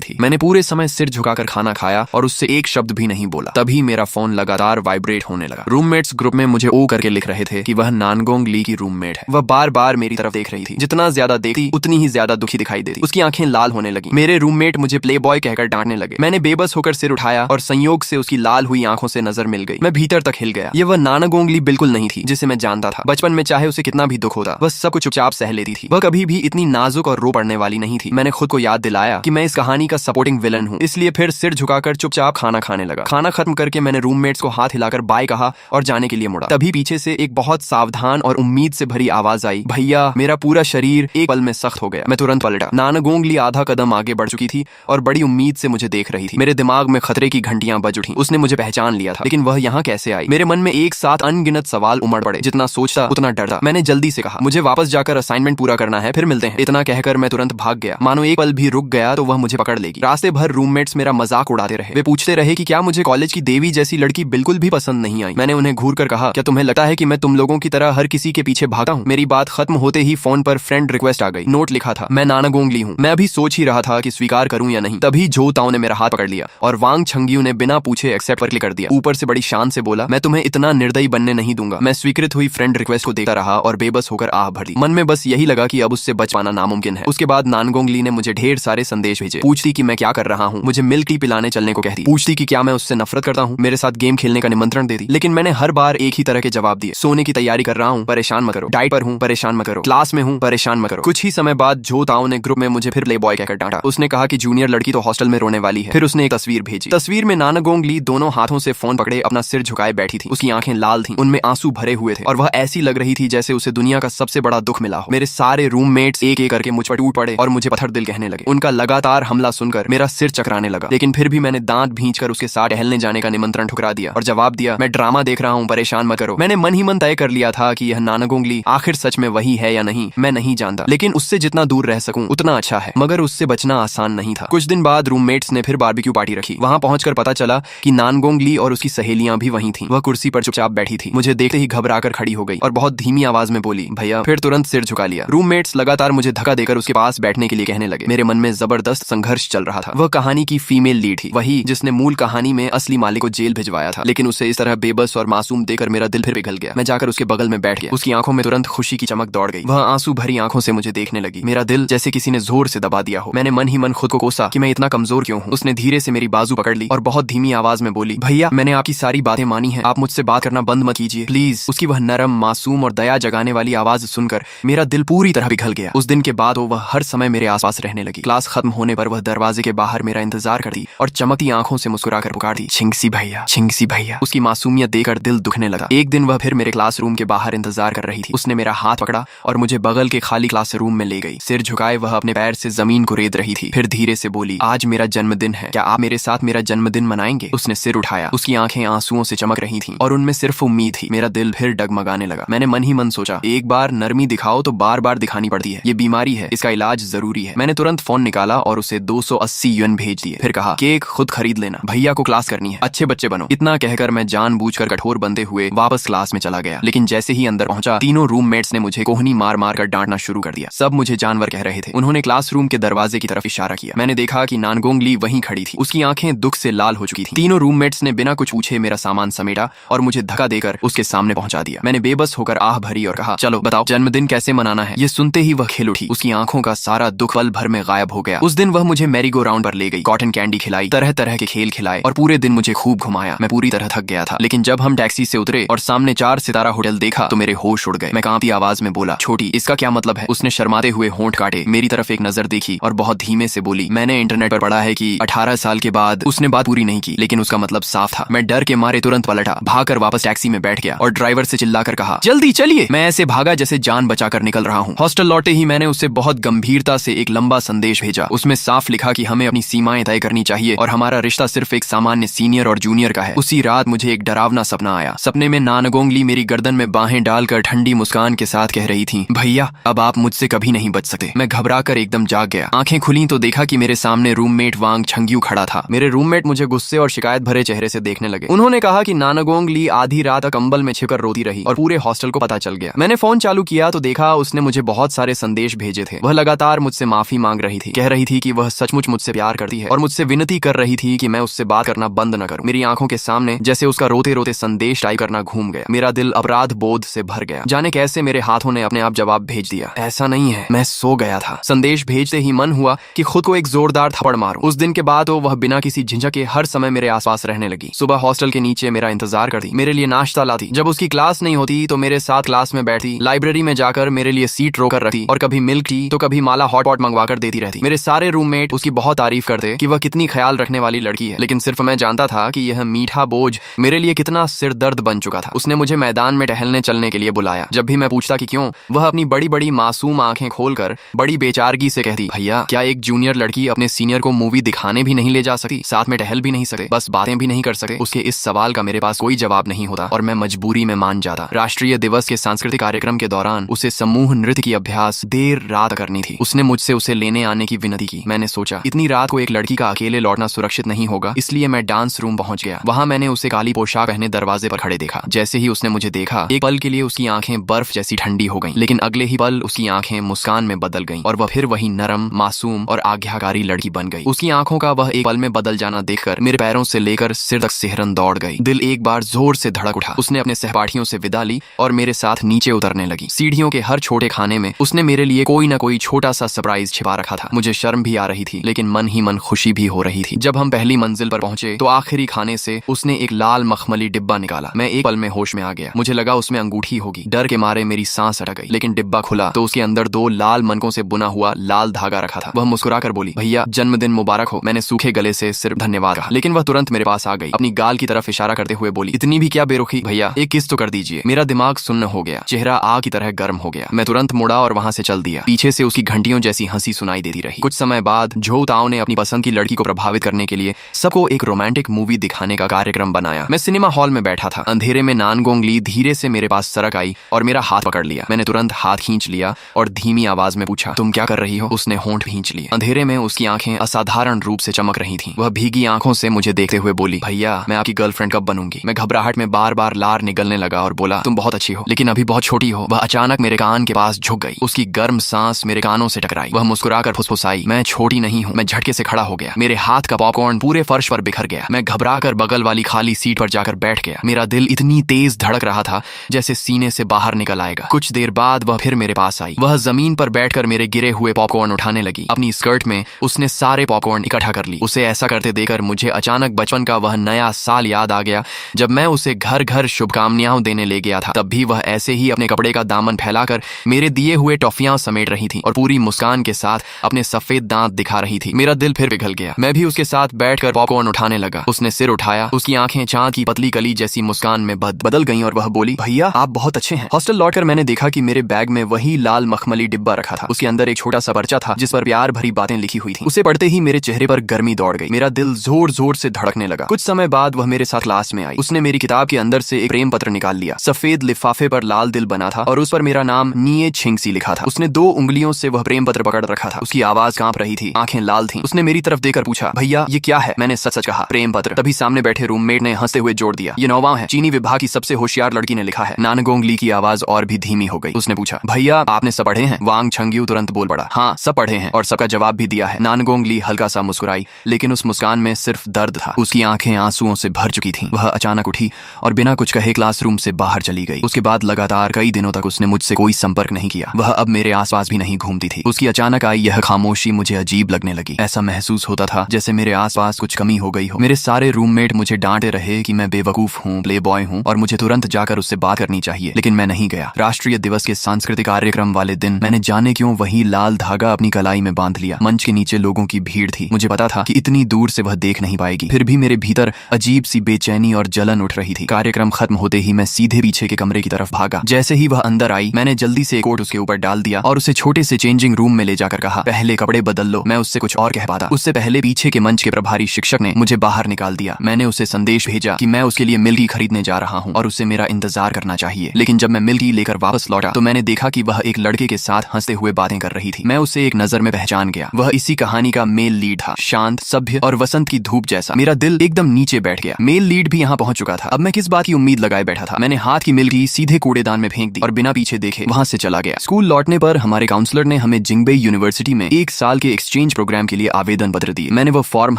थी। मैंने पूरे समय सिर झुकाकर खाना खाया और उससे एक शब्द भी नहीं बोला। तभी मेरा फोन लगातार वाइब्रेट होने लगा। रूममेट्स ग्रुप में मुझे ओ करके लिख रहे थे कि वह नानगोंग ली की रूममेट है। वह बार बार मेरी तरफ देख रही थी। जितना ज्यादा देखती उतनी ही ज्यादा दुखी दिखाई देती। उसकी आंखें लाल होने लगी। मेरे रूममेट मुझे प्ले बॉय कहकर डांटने लगे। मैंने बेबस होकर सिर उठाया और संयोग से उसकी लाल हुई आंखों से नजर मिल गई। मैं भीतर तक हिल गया। ये वह नानागोंग ली बिल्कुल नहीं थी जिसे मैं जानता था। बचपन में चाहे उसे कितना भी दुख होता, वह सब कुछ चुपचाप सह लेती थी। वह कभी भी इतनी नाजुक और रो पड़ने वाली नहीं थी। मैंने खुद को याद दिलाया कि मैं इस कहानी का सपोर्टिंग विलन हूँ, इसलिए फिर सिर झुकाकर चुपचाप खाना खाने लगा। खाना खत्म करके मैंने रूममेट्स को हाथ हिलाकर बाय कहा और जाने के लिए मुड़ा। तभी पीछे से एक बहुत सावधान और उम्मीद से भरी आवाज आई, भैया। मेरा पूरा शरीर एक पल में सख्त हो गया। मैं तुरंत पलटा। नानागोंग ली आधा कदम आगे बढ़ चुकी थी और बड़ी उम्मीद से मुझे देख रही थी। मेरे दिमाग में खतरे की घंटियां बज उठी। उसने मुझे पहचान लिया था, लेकिन वह यहाँ कैसे आई? मेरे मन में एक साथ अनगिनत सवाल उमड़ पड़े। जितना सोचता उतना डरता। मैंने जल्दी से कहा, मुझे वापस जाकर असाइनमेंट पूरा करना है, फिर मिलते हैं। इतना कहकर मैं तुरंत भाग गया। मानो एक पल भी रुक गया तो वह मुझे पकड़ लेगी। रास्ते भर रूममेट्स मेरा मजाक उड़ाते रहे। वे पूछते रहे कि क्या मुझे कॉलेज की देवी जैसी लड़की बिल्कुल भी पसंद नहीं आई। मैंने उन्हें घूर कर कहा, क्या तुम्हें लगता है कि मैं तुम लोगों की तरह हर किसी के पीछे भागता हूँ? मेरी बात खत्म होते ही फोन पर फ्रेंड रिक्वेस्ट आ गई। नोट लिखा था, मैं नानागोंग ली हूँ। मैं अभी सोच ही रहा था कि स्वीकार करूं या नहीं, तभी जो ताऊ ने मेरा हाथ पकड़ लिया और वांग छंगियू ने बिना पूछे एक्सेप्ट पर क्लिक कर दिया। ऊपर से बड़ी शान से बोला, मैं तुम्हें इतना निर्दयी बनने नहीं दूंगा। मैं स्वीकृत हुई फ्रेंड रिक्वेस्ट को देखता रहा और बेबस होकर आह भर दी। मन में बस यही लगा कि अब उससे बच पाना नामुमकिन है। उसके बाद नानगोंग ली ने मुझे ढेर सारे संदेश भेजे। पूछती कि मैं क्या कर रहा हूँ, मुझे मिल्क टी पिलाने चलने को कहती। पूछती कि क्या मैं उससे नफरत करता हूँ, मेरे साथ गेम खेलने का निमंत्रण देती। लेकिन मैंने हर बार एक ही तरह के जवाब दिए। सोने की तैयारी कर रहा हूँ, परेशान मत करो। डाइट पर हूँ, परेशान मत करो। क्लास में हूँ, परेशान मत करो। कुछ ही समय बाद जो ताऊ ने ग्रुप में मुझे फिर प्ले बॉय कहकर डांटा। उसने कहा कि जूनियर लड़की तो हॉस्टल में रोने वाली है। फिर उसने एक तस्वीर भेजी। तस्वीर में नानागोंग ली दोनों हाथों से फोन पकड़े अपना सिर झुकाए बैठी थी। उसकी आंखें लाल थीं, उनमें आंसू भरे हुए थे और वह ऐसी लग रही थी जैसे उसे दुनिया का सबसे बड़ा दुख मिला हो। मेरे सारे रूममेट्स एक एक करके मुझ पर टूट पड़े और मुझे पत्थर दिल कहने लगे। उनका लगातार हमला सुनकर मेरा सिर चकराने लगा, लेकिन फिर भी मैंने दांत भींचकर उसके साथ टहलने जाने का निमंत्रण ठुकरा दिया और जवाब दिया, मैं ड्रामा देख रहा हूँ, परेशान मत करो। मैंने मन ही मन तय कर लिया था कि यह नानागोंग ली आखिर सच में वही है या नहीं, मैं नहीं जानता, लेकिन उससे जितना दूर रह सकूं उतना अच्छा है। मगर उससे बचना आसान नहीं था। कुछ दिन बाद रूममेट्स ने फिर बारबेक्यू पार्टी रखी। वहां पहुंचकर पता चला कि नानगोंग ली और उसकी सहेलियां भी वहीं थीं। वह कुर्सी पर चुपचाप बैठी थी। मुझे देखते ही घबराकर खड़ी हो गई और बहुत धीमी आवाज में बोली, भैया। फिर तुरंत सिर झुका लिया। रूममेट्स लगातार मुझे धक्का देकर उसके पास बैठने के लिए कहने लगे। मेरे मन में जबरदस्त संघर्ष चल रहा था। वह कहानी की फीमेल लीड थी, वही जिसने मूल कहानी में असली मालिक को जेल भिजवाया था, लेकिन उसे इस तरह बेबस और मासूम देकर मेरा दिल फिर पिघल गया। मैं जाकर उसके बगल में बैठ गया। उसकी आंखों में तुरंत खुशी की चमक दौड़ गई। वह आंसू भरी आंखों से मुझे देखने लगी। मेरा दिल जैसे किसी ने जोर से दबा दिया हो। मैंने मन ही मन खुद को कोसा कि मैं इतना कमजोर क्यों हूँ। उसने धीरे से मेरी बाजू पकड़ ली और बहुत धीमी आवाज में बोली, भैया, मैंने आपकी सारी बातें मानी हैं, आप मुझसे बात करना बंद मत कीजिए प्लीज। उसकी वह नरम, मासूम और दया जगाने वाली आवाज सुनकर मेरा दिल पूरी तरह पिघल गया। उस दिन के बाद वह हर समय मेरे आसपास रहने लगी। क्लास खत्म होने पर वह दरवाजे के बाहर मेरा इंतजार करती और चमकती आंखों से मुस्कुराकर पुकारती, छिंगसी भैया, छिंगसी भैया। उसकी मासूमियत देखकर दिल दुखने लगा। एक दिन वह फिर मेरे क्लासरूम के बाहर इंतजार कर रही थी। उसने मेरा हाथ पकड़ा और मुझे बगल के खाली क्लासरूम में ले गई। सिर झुकाए वह अपने पैर से जमीन को रेत रही थी। फिर धीरे से बोली, आज मेरा जन्मदिन है, क्या आप मेरे साथ मेरा जन्मदिन मनाएंगे? उसने सिर उठाया। उसकी आंखें आंसुओं से चमक रही थीं और उनमें सिर्फ उम्मीद थी। मेरा दिल फिर डगमगाने लगा। मैंने मन ही मन सोचा, एक बार नरमी दिखाओ तो बार बार दिखानी पड़ती है। ये बीमारी है, इसका इलाज जरूरी है। मैंने तुरंत फोन निकाला और उसे 280 युएन भेज दिए। फिर कहा, केक खुद खरीद लेना, भैया को क्लास करनी है, अच्छे बच्चे बनो। इतना कहकर मैं जानबूझकर कठोर बनते हुए वापस क्लास में चला गया। लेकिन जैसे ही अंदर पहुंचा, तीनों रूममेट्स ने मुझे कोहनी मार मार कर डांटना शुरू कर दिया। सब मुझे जानवर कह रहे थे। उन्होंने क्लासरूम के दरवाजे की तरफ इशारा किया। मैंने देखा कि नानगोंग ली वहीं खड़ी थी। उसकी आंखें दुख से लाल हो चुकी थी। तीनों रूममेट्स ने बिना कुछ पूछे मेरा सामान समेटा और मुझे धक्का देकर उसके सामने पहुंचा दिया। मैंने बेबस होकर आह भरी और कहा, चलो बताओ जन्मदिन कैसे मनाना है। ये सुनते ही वह खिल उठी। उसकी आंखों का सारा दुख पल भर में गायब हो गया। उस दिन वह मुझे मैरी गो राउंड पर ले गई, कॉटन कैंडी खिलाई, तरह तरह के खेल खिलाए और पूरे दिन मुझे खूब घुमाया। मैं पूरी तरह थक गया था। लेकिन जब हम टैक्सी से उतरे और सामने 4 सितारा होटल देखा तो मेरे होश उड़ गए। मैं कांपती आवाज में बोला, छोटी, इसका क्या मतलब है? उसने शर्माते हुए होंठ काटे, मेरी तरफ एक नजर देखी और बहुत धीमे से बोली, मैंने इंटरनेट पर पढ़ा है कि 18 साल के बाद। उसने बात पूरी नहीं की, लेकिन उसका मतलब साफ था। मैं डर के मारे तुरंत पलटा, भागकर वापस टैक्सी में बैठ गया और ड्राइवर से चिल्लाकर कहा, जल्दी चलिए। मैं ऐसे भागा जैसे जान बचाकर निकल रहा हूँ। हॉस्टल लौटे ही मैंने उससे बहुत गंभीरता से एक लंबा संदेश भेजा। उसमें साफ लिखा कि हमें अपनी सीमाएं तय करनी चाहिए और हमारा रिश्ता सिर्फ एक सामान्य सीनियर और जूनियर का है। उसी रात मुझे एक डरावना सपना आया। सपने में नानगोंग ली मेरी गर्दन में बाहें डालकर ठंडी मुस्कान के साथ कह रही थी, भैया, अब आप मुझसे कभी नहीं बच सकते। मैं घबराकर एकदम जाग गया। आंखें खुली तो देखा कि मेरे सामने रूममेट वांग छंगियू खड़ा था। मेरे रूममेट मुझे गुस्से और शिकायत भरे चेहरे से देखने लगे। उन्होंने कहा कि नानगोंग ली आधी रात कंबल में छिपकर रोती रही और पूरे हॉस्टल को पता चल गया। मैंने फोन चालू किया तो देखा उसने उसने मुझे बहुत सारे संदेश भेजे थे। वह लगातार मुझसे माफी मांग रही थी, कह रही थी कि वह सचमुच मुझसे प्यार करती है और मुझसे विनती कर रही थी कि मैं उससे बात करना बंद न करूं। मेरी आंखों के सामने जैसे उसका रोते रोते संदेश टाइप करना घूम गया। मेरा दिल अपराध बोध से भर गया। जाने कैसे मेरे हाथों ने अपने आप जवाब भेज दिया। ऐसा नहीं है, मैं सो गया था। संदेश भेजते ही मन हुआ कि खुद को एक जोरदार थप्पड़ मारूं। उस दिन के बाद वह बिना किसी झिझक के हर समय मेरे आसपास रहने लगी। सुबह हॉस्टल के नीचे मेरा इंतजार करती, मेरे लिए नाश्ता लाती। जब उसकी क्लास नहीं होती तो मेरे साथ क्लास में बैठती। लाइब्रेरी में जाकर मेरे लिए सीट रोकर रखती और कभी मिल्क टी तो कभी माला हॉट पॉट मंगवा कर देती रहती। मेरे सारे रूममेट उसकी बहुत तारीफ करते कि वह कितनी ख्याल रखने वाली लड़की है, लेकिन सिर्फ मैं जानता था कि यह मीठा बोझ मेरे लिए कितना सिर दर्द बन चुका था। उसने मुझे मैदान में टहलने चलने के लिए बुलाया। जब भी मैं पूछता कि क्यों, वह अपनी बड़ी बड़ी मासूम आंखें खोलकर बड़ी बेचारगी से कहती, भैया क्या एक जूनियर लड़की अपने सीनियर को मूवी दिखाने भी नहीं ले जा सकती, साथ में टहल भी नहीं सकते, बस बातें भी नहीं कर सकते। उसके इस सवाल का मेरे पास कोई जवाब नहीं होता और मैं मजबूरी में मान जाता। राष्ट्रीय दिवस के सांस्कृतिक कार्यक्रम के दौरान उसे समूह नृत्य की अभ्यास देर रात करनी थी। उसने मुझसे उसे लेने आने की विनती की। मैंने सोचा इतनी रात को एक लड़की का अकेले लौटना सुरक्षित नहीं होगा, इसलिए मैं डांस रूम पहुंच गया। वहां मैंने उसे काली पोशाक पहने दरवाजे पर खड़े देखा। जैसे ही उसने मुझे देखा, एक पल के लिए उसकी आंखें बर्फ जैसी ठंडी हो गईं, लेकिन अगले ही पल उसकी आंखें मुस्कान में बदल गईं और वह फिर वही नरम, मासूम और आज्ञाकारी लड़की बन गई। उसकी आंखों का वह एक पल में बदल जाना देखकर मेरे पैरों से लेकर सिर तक सिहरन दौड़ गई। दिल एक बार जोर से धड़क उठा। उसने अपने सहपाठियों से विदा ली और मेरे साथ नीचे उतरने लगी। सीढ़ियों के हर छोटे खाने में उसने मेरे लिए कोई न कोई छोटा सा सरप्राइज छिपा रखा था। मुझे शर्म भी आ रही थी, लेकिन मन ही मन खुशी भी हो रही थी। जब हम पहली मंजिल पर पहुंचे तो आखिरी खाने से उसने एक लाल मखमली डिब्बा निकाला। मैं एक पल में होश में आ गया। मुझे लगा उसमें अंगूठी होगी। डर के मारे मेरी सांस अटक गई, लेकिन डिब्बा खुला तो उसके अंदर 2 लाल मनकों से बुना हुआ लाल धागा रखा था। वह मुस्कुराकर बोली, भैया जन्मदिन मुबारक हो। मैंने सूखे गले से सिर्फ धन्यवाद कहा, लेकिन वह तुरंत मेरे पास आ गई। अपनी गाल की तरफ इशारा करते हुए बोली, इतनी भी क्या बेरुखी, भैया एक किस तो कर दीजिए। मेरा दिमाग सुन्न हो गया, चेहरा आग की तरह गर्म हो गया। मैं तुरंत मुड़ा और वहां से चल दिया। पीछे से उसकी घंटियों जैसी हंसी सुनाई देती रही। कुछ समय बाद झो ताओ ने अपनी पसंद की लड़की को प्रभावित करने के लिए सबको एक रोमांटिक मूवी दिखाने का कार्यक्रम बनाया। मैं सिनेमा हॉल में बैठा था। अंधेरे में नानगोंग ली धीरे से मेरे पास सरक आई और मेरा हाथ पकड़ लिया। मैंने तुरंत हाथ खींच लिया और धीमी आवाज में पूछा, तुम क्या कर रही हो? उसने होंठ खींच लिए। अंधेरे में उसकी आंखें असाधारण रूप से चमक रही थीं। वह भीगी आंखों से मुझे देखते हुए बोली, भैया मैं आपकी गर्लफ्रेंड कब बनूंगी? मैं घबराहट में बार बार लार निकलने लगा और बोला, तुम बहुत अच्छी हो, लेकिन अभी बहुत छोटी हो। वह अचानक मेरे कान के पास झुक गई। उसकी गर्म सांस मेरे कानों से टकराई। वह मुस्कुराकर फुसफुसाई, मैं छोटी नहीं हूँ। मैं झटके से खड़ा हो गया। मेरे हाथ का पॉपकॉर्न पूरे फर्श पर बिखर गया। मैं घबराकर बगल वाली खाली सीट पर जाकर बैठ गया। मेरा दिल इतनी तेज धड़क रहा था जैसे सीने से बाहर निकल आएगा। कुछ देर बाद वह फिर मेरे पास आई। वह जमीन पर बैठकर मेरे गिरे हुए पॉपकॉर्न उठाने लगी। अपनी स्कर्ट में उसने सारे पॉपकॉर्न इकट्ठा कर ली। उसे ऐसा करते देखकर मुझे अचानक बचपन का वह नया साल याद आ गया जब मैं उसे घर घर शुभकामनाएं देने ले गया था। तब भी वह ऐसे ही अपने कपड़े का दामन फैलाकर मेरे दिए हुए टॉफियां समेट रही थी और पूरी मुस्कान के साथ अपने सफेद दांत दिखा रही थी। मेरा दिल फिर पिघल गया। मैं भी उसके साथ बैठकर पॉपकॉर्न उठाने लगा। उसने सिर उठाया। उसकी आंखें चांद की पतली कली जैसी मुस्कान में बदल गईं और वह बोली, भैया आप बहुत अच्छे हैं। हॉस्टल लौटकर मैंने देखा कि मेरे बैग में वही लाल मखमली डिब्बा रखा था। उसके अंदर एक छोटा सा पर्चा था जिस पर प्यार भरी बातें लिखी हुई थी। उसे पढ़ते ही मेरे चेहरे पर गर्मी दौड़ गई। मेरा दिल जोर जोर से धड़कने लगा। कुछ समय बाद वह मेरे साथ क्लास में आई। उसने मेरी किताब के अंदर से एक प्रेम पत्र निकाल लिया। सफेद लिफाफे पर लाल दिल बना था और उस पर मेरा नाम निये छिंगसी लिखा था। उसने 2 उंगलियों से वह प्रेम पत्र पकड़ रखा था। उसकी आवाज कांप रही थी, आंखें लाल थीं। उसने मेरी तरफ देखकर पूछा, भैया ये क्या है? मैंने सच सच कहा, प्रेम पत्र। तभी सामने बैठे रूममेट ने हंसते हुए जोड़ दिया, ये नौवां है, चीनी विभाग की सबसे होशियार लड़की ने लिखा है। नानगोंग ली की आवाज और भी धीमी हो गई। उसने पूछा, भैया आपने सब पढ़े हैं? वांग छंग्यू तुरंत बोल पड़ा, हाँ सब पढ़े हैं और सबका जवाब भी दिया है। नानगोंग ली हल्का सा मुस्कुराई, लेकिन उस मुस्कान में सिर्फ दर्द था। उसकी आंखें आंसुओं से भर चुकी थीं। वह अचानक उठी और बिना कुछ कहे क्लासरूम से बाहर चली गई। उसके बाद लगातार कई दिनों तक उसने मुझसे कोई संपर्क नहीं किया। वह अब मेरे आसपास भी नहीं घूमती थी। उसकी अचानक आई यह खामोशी मुझे अजीब लगने लगी। ऐसा महसूस होता था जैसे मेरे आसपास कुछ कमी हो गई हो। मेरे सारे रूममेट मुझे डांटे रहे कि मैं बेवकूफ हूँ, प्ले बॉय हूँ और मुझे तुरंत जाकर उससे बात करनी चाहिए, लेकिन मैं नहीं गया। राष्ट्रीय दिवस के सांस्कृतिक कार्यक्रम वाले दिन मैंने जाने क्यों वही लाल धागा अपनी कलाई में बांध लिया। मंच के नीचे लोगों की भीड़ थी। मुझे पता था कि इतनी दूर से वह देख नहीं पाएगी, फिर भी मेरे भीतर अजीब सी बेचैनी और जलन उठ रही थी। कार्यक्रम खत्म होते ही मैं सीधे पीछे के कमरे की तरफ भागा। जैसे ही वह अंदर आई, मैंने जल्दी से एक कोट उसके ऊपर डाल दिया और उसे छोटे से चेंजिंग रूम में ले जाकर कहा, पहले कपड़े बदल लो। मैं उससे कुछ और कह पाता, उससे पहले पीछे के मंच के प्रभारी शिक्षक ने मुझे बाहर निकाल दिया। मैंने उसे संदेश भेजा कि मैं उसके लिए मिल्की खरीदने जा रहा हूँ और उसे मेरा इंतजार करना चाहिए। लेकिन जब मैं मिल्की लेकर वापस लौटा तो मैंने देखा कि वह एक लड़के के साथ हंसते हुए बातें कर रही थी। मैं उसे एक नजर में पहचान गया। वह इसी कहानी का मेल लीड था, शांत, सभ्य और वसंत की धूप जैसा। मेरा दिल एकदम नीचे बैठ गया। मेल लीड भी यहाँ पहुंच चुका था। अब मैं किस बात की उम्मीद लगाए बैठा था। मैंने हाथ की मिल्की सीधे कूड़ेदान में फेंक दी और बिना पीछे देखे वहां से चल चला गया। स्कूल लौटने पर हमारे काउंसलर ने हमें जिंगबेई यूनिवर्सिटी में 1 साल के एक्सचेंज प्रोग्राम के लिए आवेदन पत्र दिए। मैंने वो फॉर्म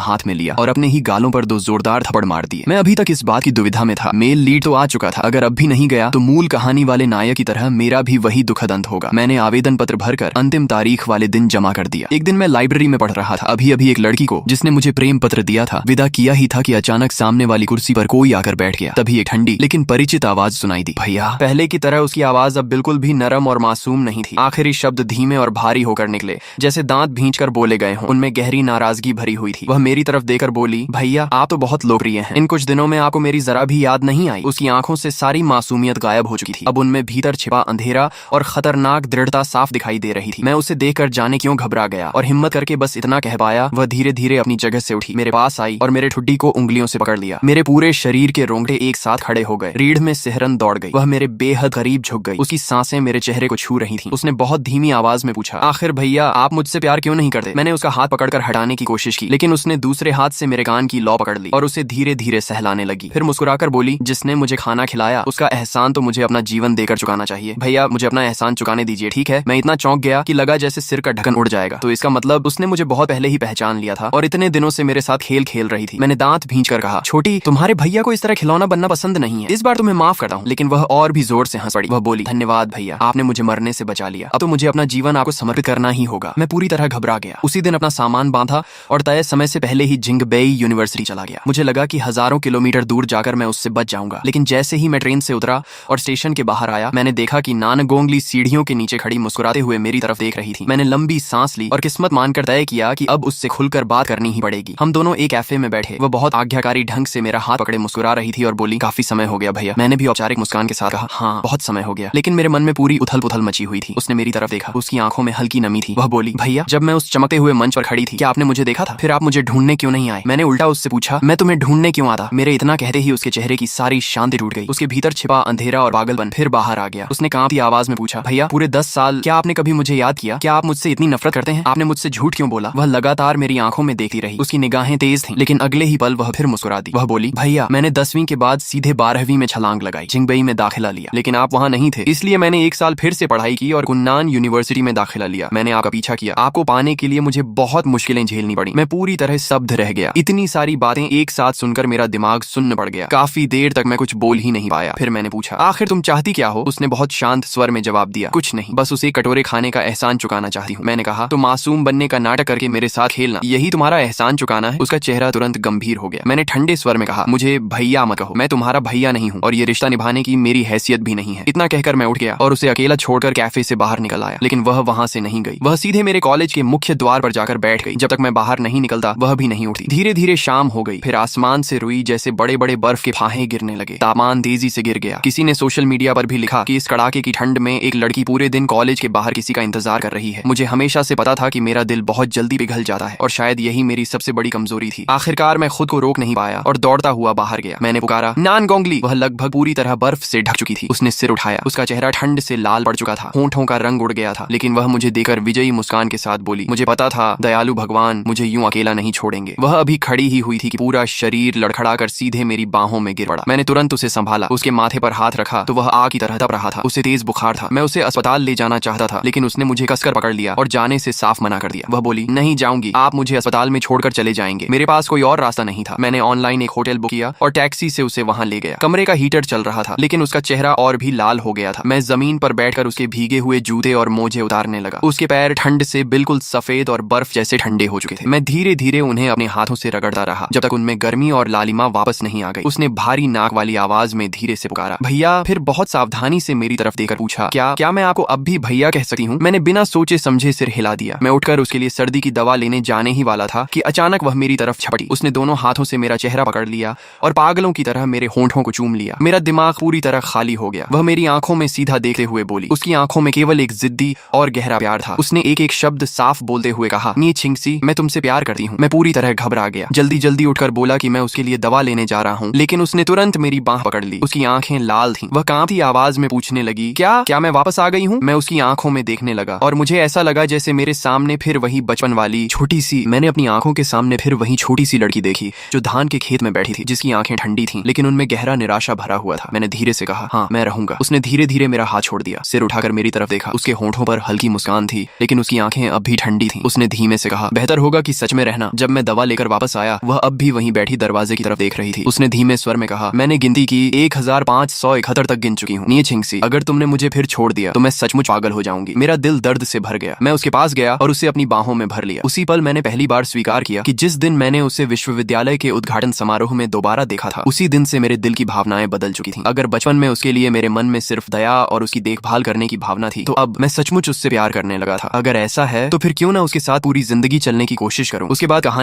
हाथ में लिया और अपने ही गालों पर 2 जोरदार थप्पड़ मार दिए। मैं अभी तक इस बात की दुविधा में था। मेल लीड तो आ चुका था, अगर अब भी नहीं गया तो मूल कहानी वाले नायक की तरह मेरा भी वही दुखद अंत होगा। मैंने आवेदन पत्र भरकर अंतिम तारीख वाले दिन जमा कर दिया। एक दिन मैं लाइब्रेरी में पढ़ रहा था। अभी एक लड़की को, जिसने मुझे प्रेम पत्र दिया था, विदा किया ही था कि अचानक सामने वाली कुर्सी पर कोई आकर बैठ गया। तभी एक ठंडी लेकिन परिचित आवाज सुनाई दी। भैया। पहले की तरह उसकी आवाज अब बिल्कुल भी नरम और मासूम नहीं थी। आखिरी शब्द धीमे और भारी होकर निकले, जैसे दांत भींचकर बोले गए हों। उनमें गहरी नाराजगी भरी हुई थी। वह मेरी तरफ देखकर बोली, भैया आप तो बहुत लोकप्रिय हैं। इन कुछ दिनों में आपको मेरी जरा भी याद नहीं आई। उसकी आंखों से सारी मासूमियत गायब हो चुकी थी। अब उनमें भीतर छिपा अंधेरा और खतरनाक दृढ़ता साफ दिखाई दे रही थी। मैं उसे देखकर जाने क्यों घबरा गया और हिम्मत करके बस इतना कह पाया। वह धीरे धीरे अपनी जगह से उठी, मेरे पास आई और मेरे ठुड्डी को उंगलियों से पकड़ लिया। मेरे पूरे शरीर के रोंगटे एक साथ खड़े हो गए। रीढ़ में सिहरन दौड़ गई। वह मेरे बेहद करीब झुक गई। उसकी सांसें मेरे चेहरे को छू रही थीं। उसने बहुत धीमी आवाज में पूछा, आखिर भैया आप मुझसे प्यार क्यों नहीं करते? मैंने उसका हाथ पकड़कर हटाने की कोशिश की, लेकिन उसने दूसरे हाथ से मेरे कान की लौ पकड़ ली और उसे धीरे धीरे सहलाने लगी। फिर मुस्कुराकर बोली, जिसने मुझे खाना खिलाया उसका एहसान तो मुझे अपना जीवन देकर चुकाना चाहिए। भैया मुझे अपना एहसान चुकाने दीजिए, ठीक है? मैं इतना चौंक गया कि लगा जैसे सिर का ढक्कन उड़ जाएगा। तो इसका मतलब उसने मुझे बहुत पहले ही पहचान लिया था और इतने दिनों से मेरे साथ खेल खेल रही थी। मैंने दांत भींचकर कहा, छोटी तुम्हारे भैया को इस तरह खिलौना बनना पसंद नहीं है। इस बार तुम्हें माफ करता हूँ। लेकिन वह और भी जोर से हंस पड़ी। वह बोली, धन्यवाद भैया, आपने मुझे मरने से बचा लिया। अब तो मुझे अपना जीवन आपको समर्पित करना ही होगा। मैं पूरी तरह घबरा गया। उसी दिन अपना सामान बांधा और तय समय से पहले ही जिंगबेई यूनिवर्सिटी चला गया। मुझे लगा कि हजारों किलोमीटर दूर जाकर मैं उससे बच जाऊंगा। लेकिन जैसे ही मैं ट्रेन से उतरा और स्टेशन के बाहर आया, मैंने देखा कि नानगोंगली सीढ़ियों के नीचे खड़ी मुस्कुराते हुए मेरी तरफ देख रही थी। मैंने लंबी सांस ली और किस्मत मानकर तय किया कि अब उससे खुलकर बात करनी ही पड़ेगी। हम दोनों एक कैफे में बैठे। वह बहुत आज्ञाकारी ढंग से मेरा हाथ पकड़े मुस्कुरा रही थी और बोली, काफी समय हो गया भैया। मैंने भी औपचारिक मुस्कान के साथ कहा, हाँ बहुत समय हो गया। लेकिन मेरे मन में पूरी उथल पुथल मची हुई थी। उसने मेरी तरफ देखा। उसकी आंखों में हल्की नमी थी। वह बोली, भैया जब मैं उस चमकते हुए मंच पर खड़ी थी, क्या आपने मुझे देखा था? फिर आप मुझे ढूंढने क्यों नहीं आए? मैंने उल्टा उससे पूछा, मैं तुम्हें ढूंढने क्यों आता? मेरे इतना कहते ही उसके चेहरे की सारी शांति टूट गई। उसके भीतर छिपा अंधेरा और पागलपन फिर बाहर आ गया। उसने कांपती आवाज में पूछा, भैया पूरे 10 साल क्या आपने कभी मुझे याद किया? क्या आप मुझसे इतनी नफरत करते हैं? आपने मुझसे झूठ क्यों बोला? वह लगातार मेरी आंखों में देखती रही। उसकी निगाहें तेज थीं, लेकिन अगले ही पल वह फिर मुस्कुरा दी। वह बोली, भैया मैंने 10वीं के बाद सीधे 12वीं में छलांग लगाई, जिंगबेई में दाखिला लिया। लेकिन आप वहाँ नहीं थे, इसलिए मैंने 1 साल फिर से पढ़ाई की और कुन्नान यूनिवर्सिटी में दाखिला लिया। मैंने आपका पीछा किया। आपको पाने के लिए मुझे बहुत मुश्किलें झेलनी पड़ी। मैं पूरी तरह स्तब्ध रह गया। इतनी सारी बातें एक साथ सुनकर मेरा दिमाग सुन्न पड़ गया। काफी देर तक मैं कुछ बोल ही नहीं पाया। फिर मैंने पूछा, आखिर तुम चाहती क्या हो? उसने बहुत शांत स्वर में जवाब दिया, कुछ नहीं, बस उसे कटोरे खाने का एहसान चुकाना चाहती हूँ। मैंने कहा, तो मासूम बनने का नाटक करके मेरे साथ खेलना, यही तुम्हारा एहसान चुकाना है? उसका चेहरा तुरंत गंभीर हो गया। मैंने ठंडे स्वर में कहा, मुझे भैया मत कहो, मैं तुम्हारा भैया नहीं हूँ और ये रिश्ता निभाने की मेरी हैसियत भी नहीं है। इतना कहकर मैं उठ गया और उसे अकेला छोड़कर कैफे से बाहर निकल आया। लेकिन वह वहां से नहीं गई। वह सीधे मेरे कॉलेज के मुख्य द्वार पर जाकर बैठ गई। जब तक मैं बाहर नहीं निकलता वह भी नहीं उठती। धीरे धीरे शाम हो गई। फिर आसमान से रुई जैसे बड़े बड़े बर्फ के फाहे गिरने लगे। तापमान तेजी से गिर गया। किसी ने सोशल मीडिया पर भी लिखा कि इस कड़ाके की ठंड में एक लड़की पूरे दिन कॉलेज के बाहर किसी का इंतजार कर रही है। मुझे हमेशा से पता था कि मेरा दिल बहुत जल्दी पिघल जाता है और शायद यही मेरी सबसे बड़ी कमजोरी थी। आखिरकार मैं खुद को रोक नहीं पाया और दौड़ता हुआ बाहर गया। मैंने पुकारा, नानगोंगली। वह लगभग पूरी तरह बर्फ से ढक चुकी थी। उसने सिर उठाया। उसका चेहरा ठंड से लाल पड़ चुका था। होंठों का रंग उड़ गया था। लेकिन वह मुझे देखकर विजयी मुस्कान के साथ बोली, मुझे पता था दयालु भगवान मुझे यूं अकेला नहीं छोड़ेंगे। वह अभी खड़ी ही हुई थी कि पूरा शरीर लड़खड़ाकर सीधे मेरी बाहों में गिर पड़ा। मैंने तुरंत उसे संभाला। उसके माथे पर हाथ रखा तो वह आग की तरह तप रहा था। उसे तेज बुखार था। मैं उसे अस्पताल ले जाना चाहता था, लेकिन उसने मुझे कसकर पकड़ लिया और जाने से साफ मना कर दिया। वह बोली, नहीं जाऊंगी, आप मुझे अस्पताल में छोड़कर चले जाएंगे। मेरे पास कोई और रास्ता नहीं था। मैंने ऑनलाइन एक होटल बुक किया और टैक्सी से उसे वहां ले गया। कमरे का हीटर चल रहा था, लेकिन उसका चेहरा और भी लाल हो गया था। मैं जमीन पर बैठकर उसके भीगे हुए जूते और मोजे उतारने लगा। उसके पैर ठंड से बिल्कुल सफेद और बर्फ जैसे ठंडे हो चुके थे। मैं धीरे धीरे उन्हें अपने हाथों से रगड़ता रहा जब तक उनमें गर्मी और लालिमा वापस नहीं आ गई। उसने भारी नाक वाली आवाज में धीरे से पुकारा, भैया। फिर बहुत सावधानी से मेरी तरफ देखकर पूछा, क्या मैं आपको अब भी भैया कह सकती हूँ? मैंने बिना सोचे समझे सिर हिला दिया। मैं उठकर उसके लिए सर्दी की दवा लेने जाने ही वाला था कि अचानक वह मेरी तरफ झपटी। उसने दोनों हाथों से मेरा चेहरा पकड़ लिया और पागलों की तरह मेरे होंठों को चूम लिया। मेरा दिमाग पूरी तरह खाली हो गया। वह मेरी आंखों में सीधा देखते हुए बोली। उसकी आंखों में केवल एक जिद्दी और गहरा प्यार था। उसने एक एक शब्द साफ बोलते हुए कहा, नी छिंगसी, मैं तुमसे प्यार करती हूँ। मैं पूरी तरह घबरा गया। जल्दी जल्दी उठकर बोला कि मैं उसके लिए दवा लेने जा रहा हूँ, लेकिन उसने तुरंत मेरी बांह पकड़ ली। उसकी आंखें लाल थीं। वह कांपती आवाज में पूछने लगी, क्या मैं वापस आ गई हूँ? मैं उसकी आंखों में देखने लगा और मुझे ऐसा लगा जैसे मेरे सामने फिर वही बचपन वाली छोटी सी, मैंने अपनी आंखों के सामने फिर वही छोटी सी लड़की देखी जो धान के खेत में बैठी थी, जिसकी आंखें ठंडी थीं, लेकिन उनमें गहरा निराशा भरा हुआ था। मैंने धीरे से कहा, हाँ मैं रहूंगा। उसने धीरे धीरे मेरा हाथ छोड़ दिया, सिर सिर उठाकर मेरी तरफ देखा। उसके होंठों पर हल्की मुस्कान थी, लेकिन उसकी आंखें अब भी ठंडी थीं। उसने धीमे से कहा, बेहतर होगा कि सच में रहना। जब मैं दवा लेकर वापस आया, वह अब भी वहीं बैठी दरवाजे की तरफ देख रही थी। उसने धीमे स्वर में कहा, मैंने गिनती की 1571 तक गिन चुकी हूँ। नी छिंगसी, अगर तुमने मुझे फिर छोड़ दिया तो मैं सचमुच पागल हो जाऊंगी। मेरा दिल दर्द से भर गया। मैं उसके पास गया और उसे अपनी बाहों में भर लिया। उसी पल मैंने पहली बार स्वीकार किया कि जिस दिन मैंने उसे विश्वविद्यालय के उद्घाटन समारोह में दोबारा देखा था, उसी दिन से मेरे दिल की भावनाएं बदल चुकी थीं। अगर बचपन में उसके लिए मेरे मन में सिर्फ दया और उसकी देखभाल करने की भावना थी, तो अब मैं सचमुच उससे प्यार करने लगा था। अगर ऐसा है तो फिर क्यों ना उसके साथ पूरी जिंदगी चलने की कोशिश करूं। उसके बाद कहानी